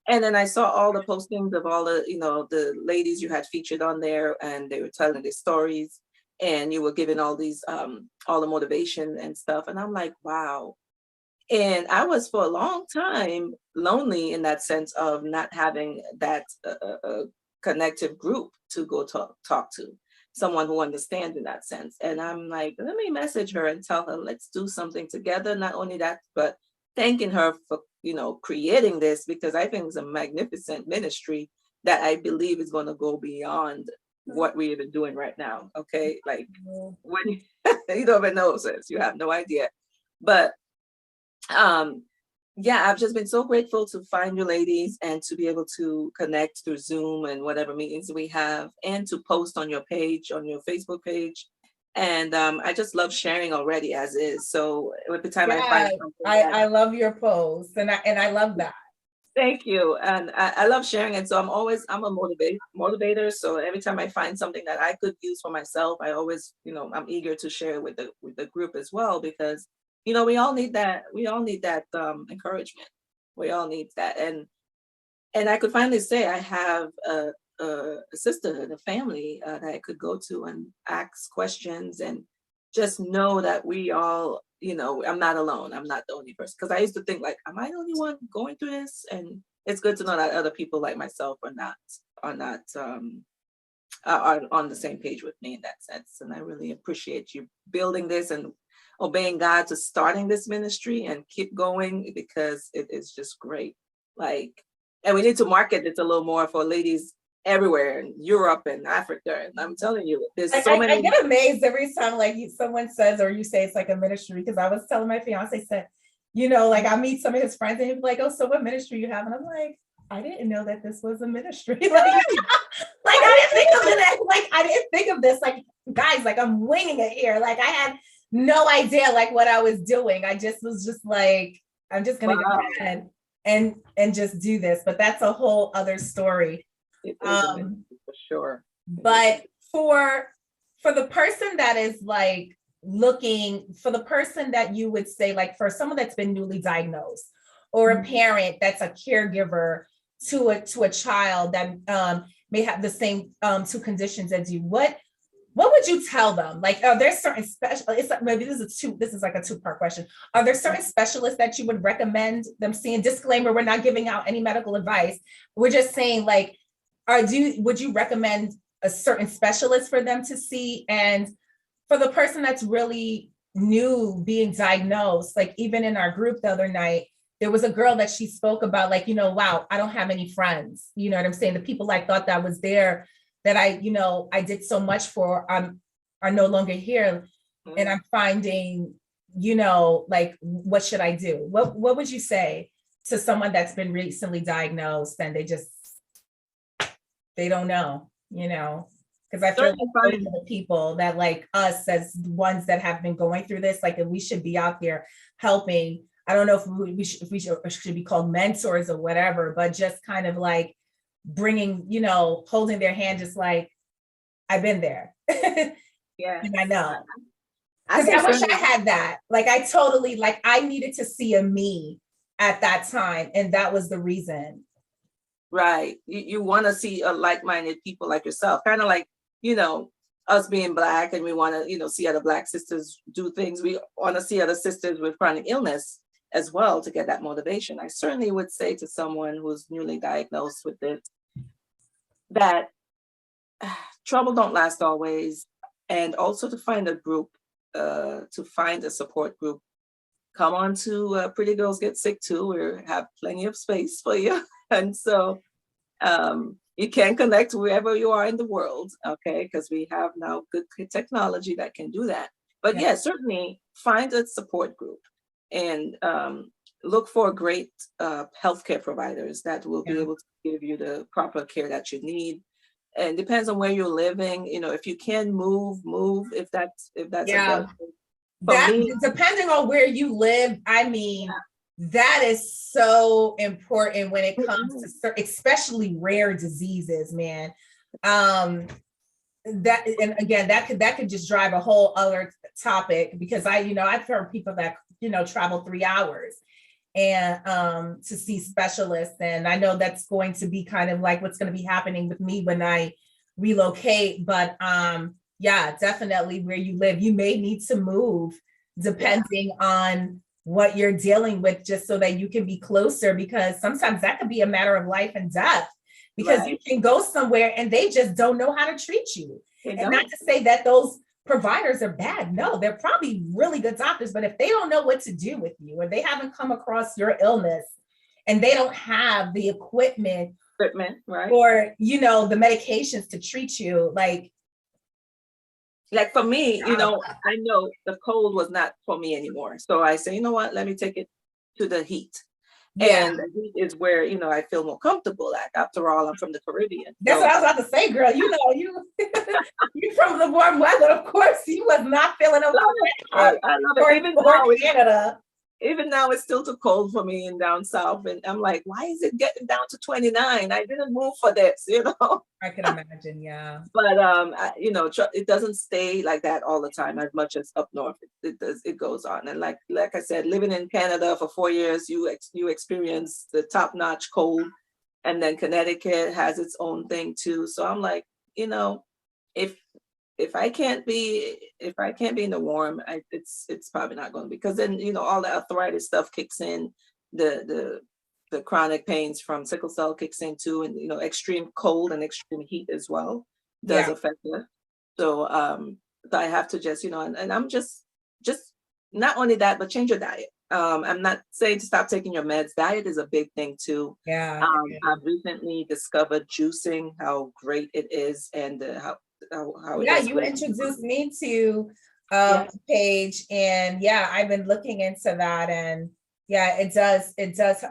And then I saw all the postings of all the, the ladies you had featured on there, and they were telling their stories and you were giving all these, all the motivation and stuff. And I'm like, wow. And I was for a long time lonely in that sense of not having that connective group to go talk to, someone who understands in that sense. And I'm like, let me message her and tell her, let's do something together. Not only that, but thanking her for, creating this, because I think it's a magnificent ministry that I believe is going to go beyond what we're even doing right now. Okay. Like when you don't even know, sis, you have no idea. But yeah, I've just been so grateful to find you ladies and to be able to connect through Zoom and whatever meetings we have, and to post on your page, on your Facebook page. And I just love sharing already as is. So every time I find something, I love your posts and I love that. Thank you. And I love sharing it. So I'm a motivator. So every time I find something that I could use for myself, I always, I'm eager to share it with the group as well, because we all need that. We all need that encouragement. We all need that. And I could finally say I have a sisterhood, a family that I could go to and ask questions and just know that we all, I'm not alone. I'm not the only person. Because I used to think like, am I the only one going through this? And it's good to know that other people like myself are not on the same page with me in that sense. And I really appreciate you building this and obeying God to starting this ministry and keep going, because it is just great. And we need to market this a little more for ladies everywhere in Europe and Africa. And I'm telling you, there's so many. I get amazed every time someone says, or you say it's like a ministry, because I was telling my fiance, said, I meet some of his friends and he'd be like, oh, so what ministry you have? And I'm like, I didn't know that this was a ministry. I didn't think of it. I didn't think of this. Guys, I'm winging it here. I had no idea what I was doing. I just was just like, I'm just gonna go ahead and just do this. But that's a whole other story. For sure. But for the person that is looking, for the person that you would say, for someone that's been newly diagnosed, or a parent that's a caregiver to a child that may have the same two conditions as you, what would you tell them? Are there certain maybe this is like a two-part question. Are there certain specialists that you would recommend them seeing? Disclaimer, we're not giving out any medical advice. We're just saying would you recommend a certain specialist for them to see? And for the person that's really new being diagnosed, even in our group the other night, there was a girl that she spoke about, wow, I don't have any friends. You know what I'm saying? The people I thought that was there, that I did so much for, are no longer here. Mm-hmm. And I'm finding, what should I do? What would you say to someone that's been recently diagnosed and they don't know, because I feel like the people that us as ones that have been going through this, we should be out there helping. I don't know if we should be called mentors or whatever, but just kind of bringing, holding their hand, just I've been there. Yeah. And I know. Because I wish I had that. I totally, I needed to see a me at that time. And that was the reason. Right. You want to see a like-minded people like yourself, kind of like, you know, us being Black, and we want to, see other Black sisters do things. We want to see other sisters with chronic illness as well to get that motivation. I certainly would say to someone who's newly diagnosed with this that trouble don't last always, and also to find a group, to find a support group. Come on to Pretty Girls Get Sick too. We have plenty of space for you. And so you can connect wherever you are in the world, okay? Because we have now good technology that can do that. But yeah, certainly find a support group and look for great healthcare providers that will be able to give you the proper care that you need. And depends on where you're living. If you can move, if that's available. Depending on where you live, I mean, that is so important when it comes to especially rare diseases, man. That, and again, that could just drive a whole other topic, because I've heard people that travel 3 hours and to see specialists, and I know that's going to be kind of like what's going to be happening with me when I relocate. But yeah, definitely where you live, you may need to move depending on what you're dealing with, just so that you can be closer, because sometimes that could be a matter of life and death, because you can go somewhere and they just don't know how to treat you. And not to say that those providers are bad. No, they're probably really good doctors, but if they don't know what to do with you, or they haven't come across your illness and they don't have the equipment, right, or the medications to treat you, like for me, I know the cold was not for me anymore. So I say, you know what, let me take it to the heat. And the heat is where, I feel more comfortable. Like, after all, I'm from the Caribbean. That's what I was about to say, girl. You from the warm weather, of course. You was not feeling okay. I love it. Even now, Canada. Even now, it's still too cold for me in down south. And I'm like, why is it getting down to 29? I didn't move for this, I can imagine, yeah. But, it doesn't stay like that all the time as much as up north. It goes on. And like I said, living in Canada for 4 years, you experience the top-notch cold. And then Connecticut has its own thing too. So I'm like, if I can't be in the warm, it's probably not going to be, because then all the arthritis stuff kicks in, the chronic pains from sickle cell kicks in too, and extreme cold and extreme heat as well does affect her. So I have to just and I'm just not only that, but change your diet. I'm not saying to stop taking your meds. Diet is a big thing too. I've recently discovered juicing, how great it is, and how you introduced me to page, and I've been looking into that, and it does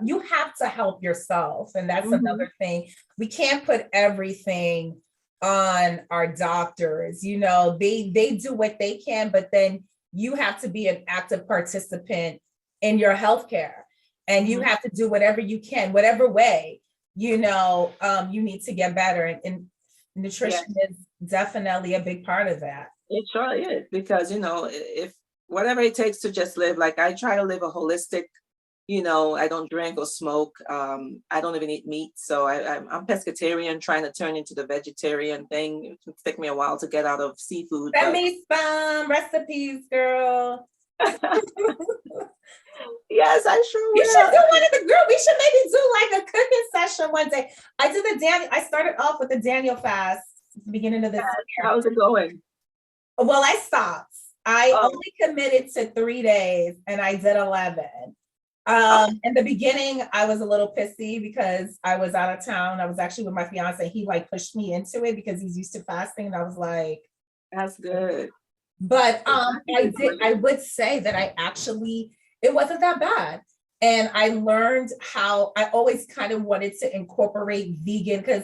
you have to help yourself, and that's another thing. We can't put everything on our doctors. They do what they can, but then you have to be an active participant in your healthcare, and you have to do whatever you can, whatever way you need to get better, and nutrition is definitely a big part of that. It sure is, because if whatever it takes to just live, like I try to live a holistic, I don't drink or smoke, I don't even eat meat, so I'm pescatarian, trying to turn into the vegetarian thing. It took me a while to get out of seafood. Send me some recipes, girl. Yes, I sure will. You should do one of the girl. We should maybe do like a cooking session one day. I started off with the Daniel fast at the beginning of this year. How's it going? Well, I stopped. I only committed to 3 days, and I did 11. In the beginning, I was a little pissy because I was out of town. I was actually with my fiance. He pushed me into it because he's used to fasting, and I was like, "That's good." But I would say that it wasn't that bad. And I learned how I always kind of wanted to incorporate vegan, because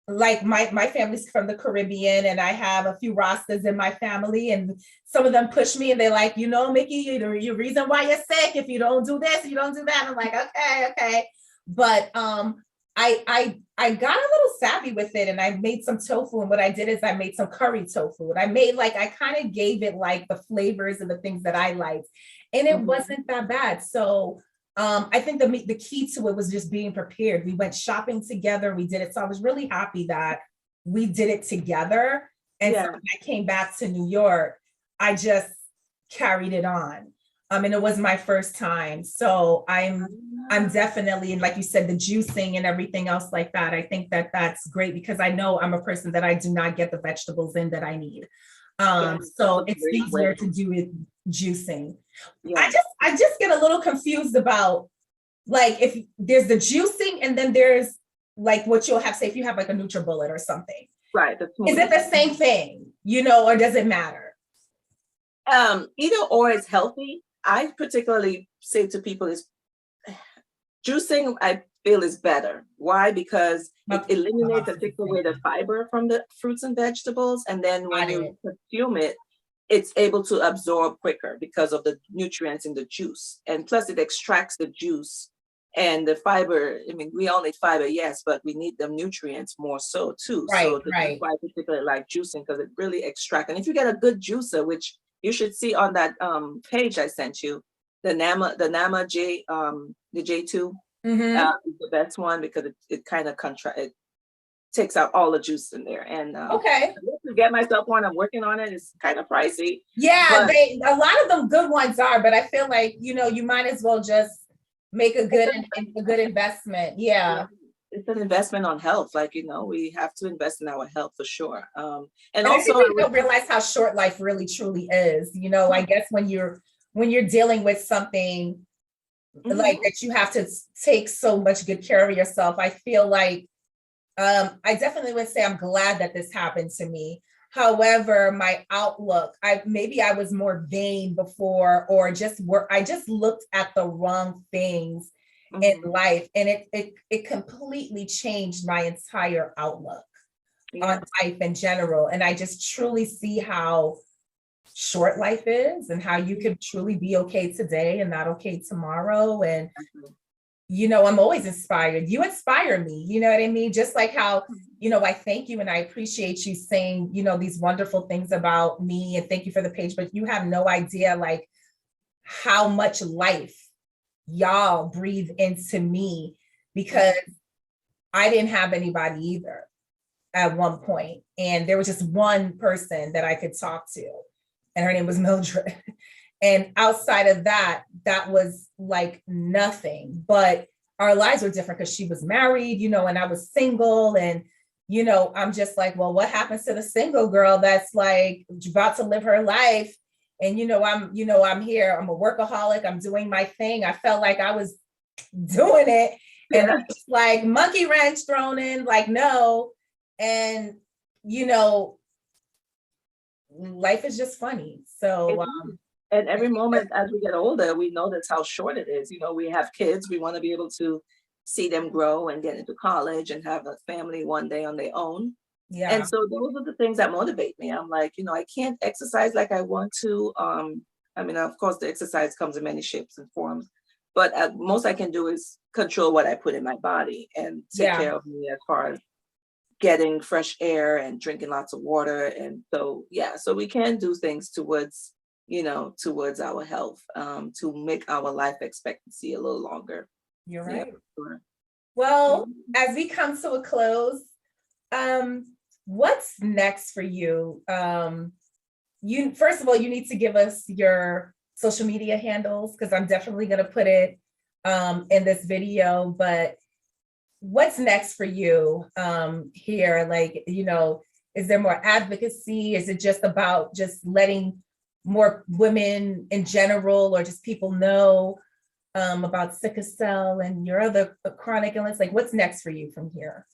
my family's from the Caribbean, and I have a few Rastas in my family, and some of them push me, and they're like, Mickey, your reason why you're sick, if you don't do this, you don't do that. I'm like, okay. But I got a little savvy with it, and I made some tofu. And what I did is I made some curry tofu. And I kind of gave it the flavors and the things that I liked. And it wasn't that bad. So I think the key to it was just being prepared. We went shopping together. We did it. So I was really happy that we did it together. And so when I came back to New York, I just carried it on. And it was my first time. So I'm definitely, and like you said, the juicing and everything else like that. I think that that's great because I know I'm a person that I do not get the vegetables in that I need. So it's easier to do with juicing. Yeah. I just get a little confused about like if there's the juicing and then there's like what you'll have, say if you have like a NutriBullet or something. Right. Is it the same thing, you know, or does it matter? Either or is healthy. I particularly say to people is juicing, I feel is better. Why? Because it eliminates and takes away the fiber from the fruits and vegetables. And then when you consume it, it's able to absorb quicker because of the nutrients in the juice. And plus it extracts the juice and the fiber. I mean, we all need fiber, yes, but we need the nutrients more so too. Right, so that's why I particularly like juicing, because it really extracts. And if you get a good juicer, which you should see on that page I sent you, the Nama J, the J2 is the best one because it kind of it takes out all the juice in there. And to get myself one, I'm working on it. It's kind of pricey. Yeah, a lot of them good ones are, but I feel like, you know, you might as well just make a good investment. Yeah. It's an investment on health. Like, you know, we have to invest in our health for sure. And also I think we don't realize how short life really truly is. You know, I guess when you're dealing with something like that, you have to take so much good care of yourself. I feel like I definitely would say I'm glad that this happened to me. However, my outlook, I was more vain before, or I just looked at the wrong things in life, and it completely changed my entire outlook on life in general. And I just truly see how short life is and how you can truly be okay today and not okay tomorrow. And you know, I'm always inspired. You inspire me, you know what I mean? Just like how, you know, I thank you and I appreciate you saying, you know, these wonderful things about me, and thank you for the page, but you have no idea like how much life y'all breathe into me, because I didn't have anybody either at one point. And there was just one person that I could talk to, and her name was Mildred. And outside of that, that was like nothing. But our lives were different because she was married, you know, and I was single. And, you know, I'm just like, well, what happens to the single girl that's like about to live her life? And, you know, I'm here, I'm a workaholic, I'm doing my thing. I felt like I was doing it. And I'm just like monkey wrench thrown in, like, no. And, you know, life is just funny. So, and every moment as we get older, we know that's how short it is. You know, we have kids, we want to be able to see them grow and get into college and have a family one day on their own. Yeah. And so those are the things that motivate me. I'm like, you know, I can't exercise like I want to. I mean, of course, the exercise comes in many shapes and forms, but most I can do is control what I put in my body and take care of me as far as getting fresh air and drinking lots of water. And so, so we can do things towards our health, to make our life expectancy a little longer. You're right. Sure. Well, as we come to a close, what's next for you? First of all, you need to give us your social media handles, because I'm definitely going to put it in this video. But what's next for you here? Like, you know, is there more advocacy? Is it just about just letting more women in general, or just people know about sickle cell and your other chronic illness? Like, what's next for you from here?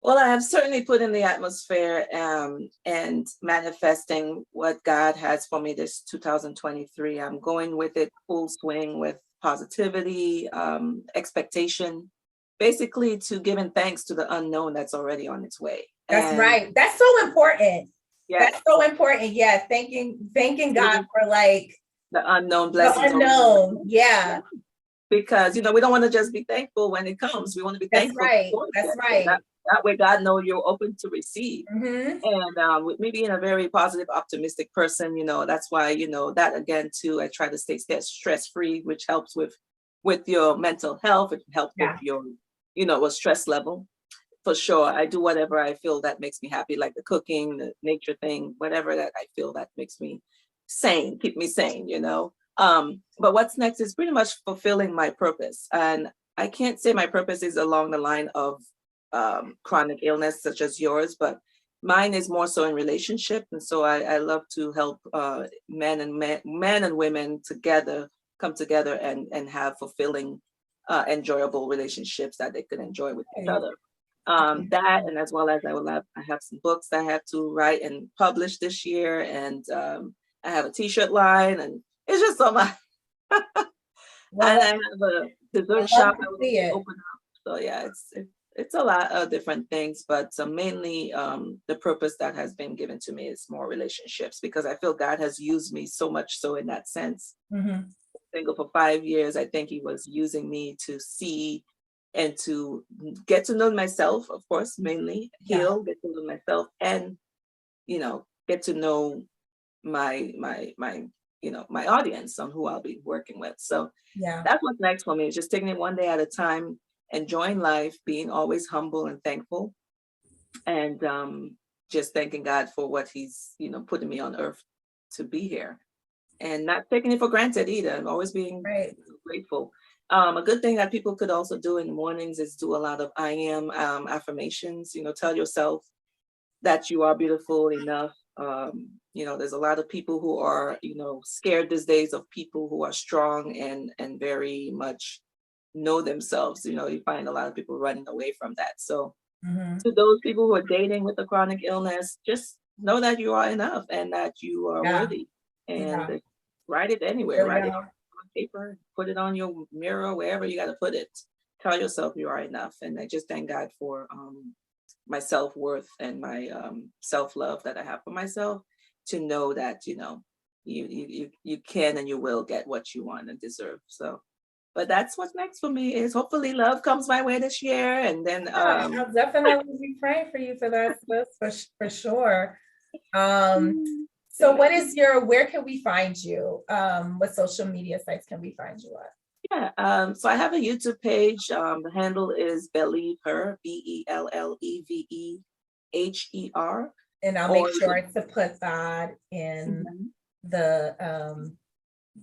Well, I have certainly put in the atmosphere and manifesting what God has for me this 2023. I'm going with it full swing with positivity, expectation, basically to giving thanks to the unknown that's already on its way. That's right. That's so important. Yes. That's so important. Yeah. Thanking God for like the unknown blessings. The unknown. Yeah. because we don't want to just be thankful when it comes. We want to be That's thankful right. before it That's gets there. right. That way God knows you're open to receive. Mm-hmm. And with me being a very positive, optimistic person, that's why, that again too, I try to stay stress free, which helps with your mental health. It helps with Yeah. your, with stress level. For sure. I do whatever I feel that makes me happy, like the cooking, the nature thing, whatever that I feel that makes me sane, keep me sane. But what's next is pretty much fulfilling my purpose. And I can't say my purpose is along the line of chronic illness such as yours, but mine is more so in relationship. And so I love to help men and women together come together and have fulfilling, enjoyable relationships that they can enjoy with each other. That, and as well as I have some books that I have to write and publish this year, and I have a t-shirt line, and it's just so much. Well, and I have a dessert shop I would open up. So yeah, it's a lot of different things, but mainly the purpose that has been given to me is more relationships, because I feel God has used me so much so in that sense. Mm-hmm. Single for 5 years, I think he was using me to see and to get to know myself, of course, mainly heal, get to know myself, and get to know my audience on who I'll be working with. So that's what's next for me, is just taking it one day at a time, enjoying life, being always humble and thankful, and just thanking God for what he's putting me on earth to be here, and not taking it for granted either. I'm always being grateful. A good thing that people could also do in the mornings is do a lot of I am affirmations. Tell yourself that you are beautiful enough. There's a lot of people who are, scared these days of people who are strong and very much know themselves. You find a lot of people running away from that. So to those people who are dating with a chronic illness, just know that you are enough and that you are worthy. And write it anywhere. Write it on paper, put it on your mirror, wherever you got to put it. Tell yourself you are enough. And I just thank God for my self-worth and my self-love that I have for myself, to know that you can and you will get what you want and deserve. So, but that's what's next for me, is hopefully love comes my way this year, and then I'll definitely be praying for you for that, for sure. So where can we find you? What social media sites can we find you at? Yeah, so I have a YouTube page. The handle is Believe Her, BELLEVEHER. And I'll make sure to put that in the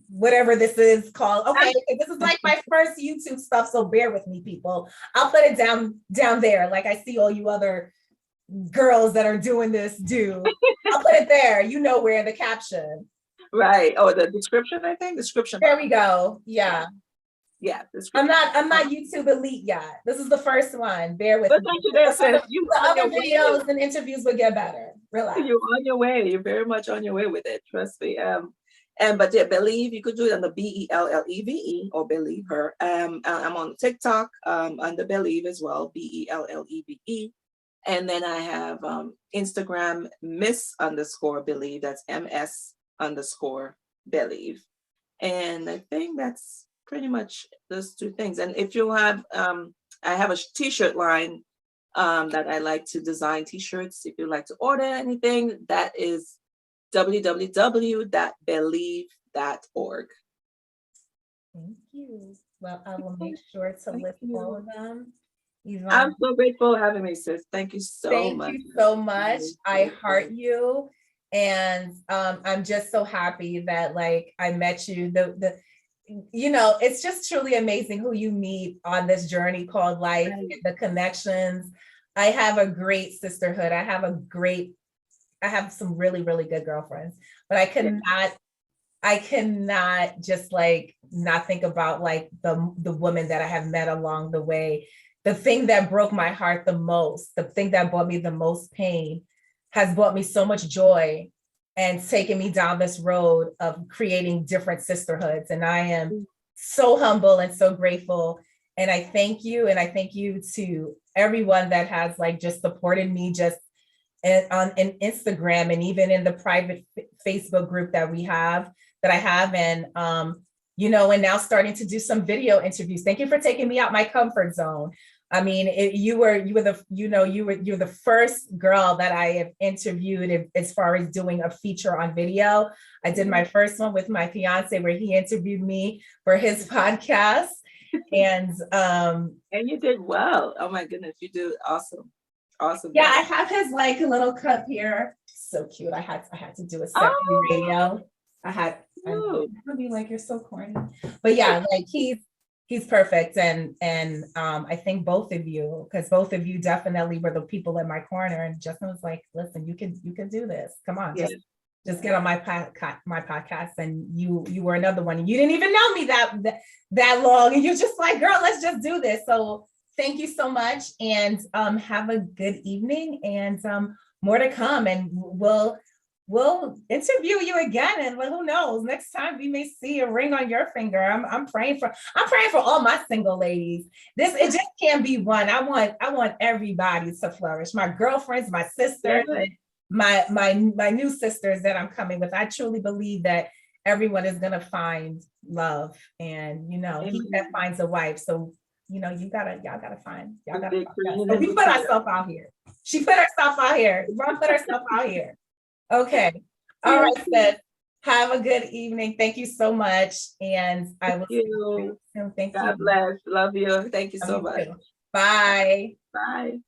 whatever this is called. Okay, this is like my first YouTube stuff, so bear with me, people. I'll put it down there, like I see all you other girls that are doing this do. I'll put it there, where in the caption. Right. Oh, the description, I think. Description. There we go. Yeah. Yeah. I'm not YouTube elite yet. This is the first one. Bear with me. The other videos and interviews will get better. Relax. You're on your way. You're very much on your way with it. Trust me. But yeah, Believe, you could do it on the BELLEVE or Believe Her. I'm on TikTok under Believe as well, BELLEVE. And then I have Instagram, Miss_Believe. That's MS_Believe. And I think that's pretty much those two things. And if you have, I have a t-shirt line that I like to design t-shirts. If you'd like to order anything, that is www.believe.org. Thank you. Well, I will make sure to list all of them. Yvonne, I'm so grateful for having me, sis. Thank you so much. Thank you so much. I heart you. And I'm just so happy that I met you. It's just truly amazing who you meet on this journey called life, the connections. I have a great sisterhood. I have some really, really good girlfriends, but I cannot just not think about the women that I have met along the way. The thing that broke my heart the most, the thing that brought me the most pain, has brought me so much joy and taken me down this road of creating different sisterhoods. And I am so humble and so grateful. And I thank you. And I thank you to everyone that has just supported me just on Instagram, and even in the private Facebook group that I have. And and now starting to do some video interviews. Thank you for taking me out my comfort zone. I mean, you're the first girl that I have interviewed as far as doing a feature on video. I did my first one with my fiance where he interviewed me for his podcast. And you did well. Oh my goodness, you did awesome. Awesome. Yeah, I have his like little cup here. So cute. I had to do a separate radio. I'm gonna be like, you're so corny. But yeah, like he's perfect. And I think both of you, because both of you definitely were the people in my corner. And Justin was like, listen, you can do this. Come on, just get on my podcast. And you were another one. And you didn't even know me that long. And you're just like, girl, let's just do this. So thank you so much. And have a good evening, and more to come. And we'll interview you again, and who knows, next time we may see a ring on your finger. I'm praying for all my single ladies. It just can't be one. I want everybody to flourish. My girlfriends, my sisters, my new sisters that I'm coming with. I truly believe that everyone is gonna find love, and he that finds a wife. So y'all gotta find. So we put ourselves out here. She put herself out here. Ron put herself out here. Okay. All right, sis. Have a good evening. Thank you so much. And I will see you soon. Thank you. God bless. Love you. Thank you so much. Bye. Bye.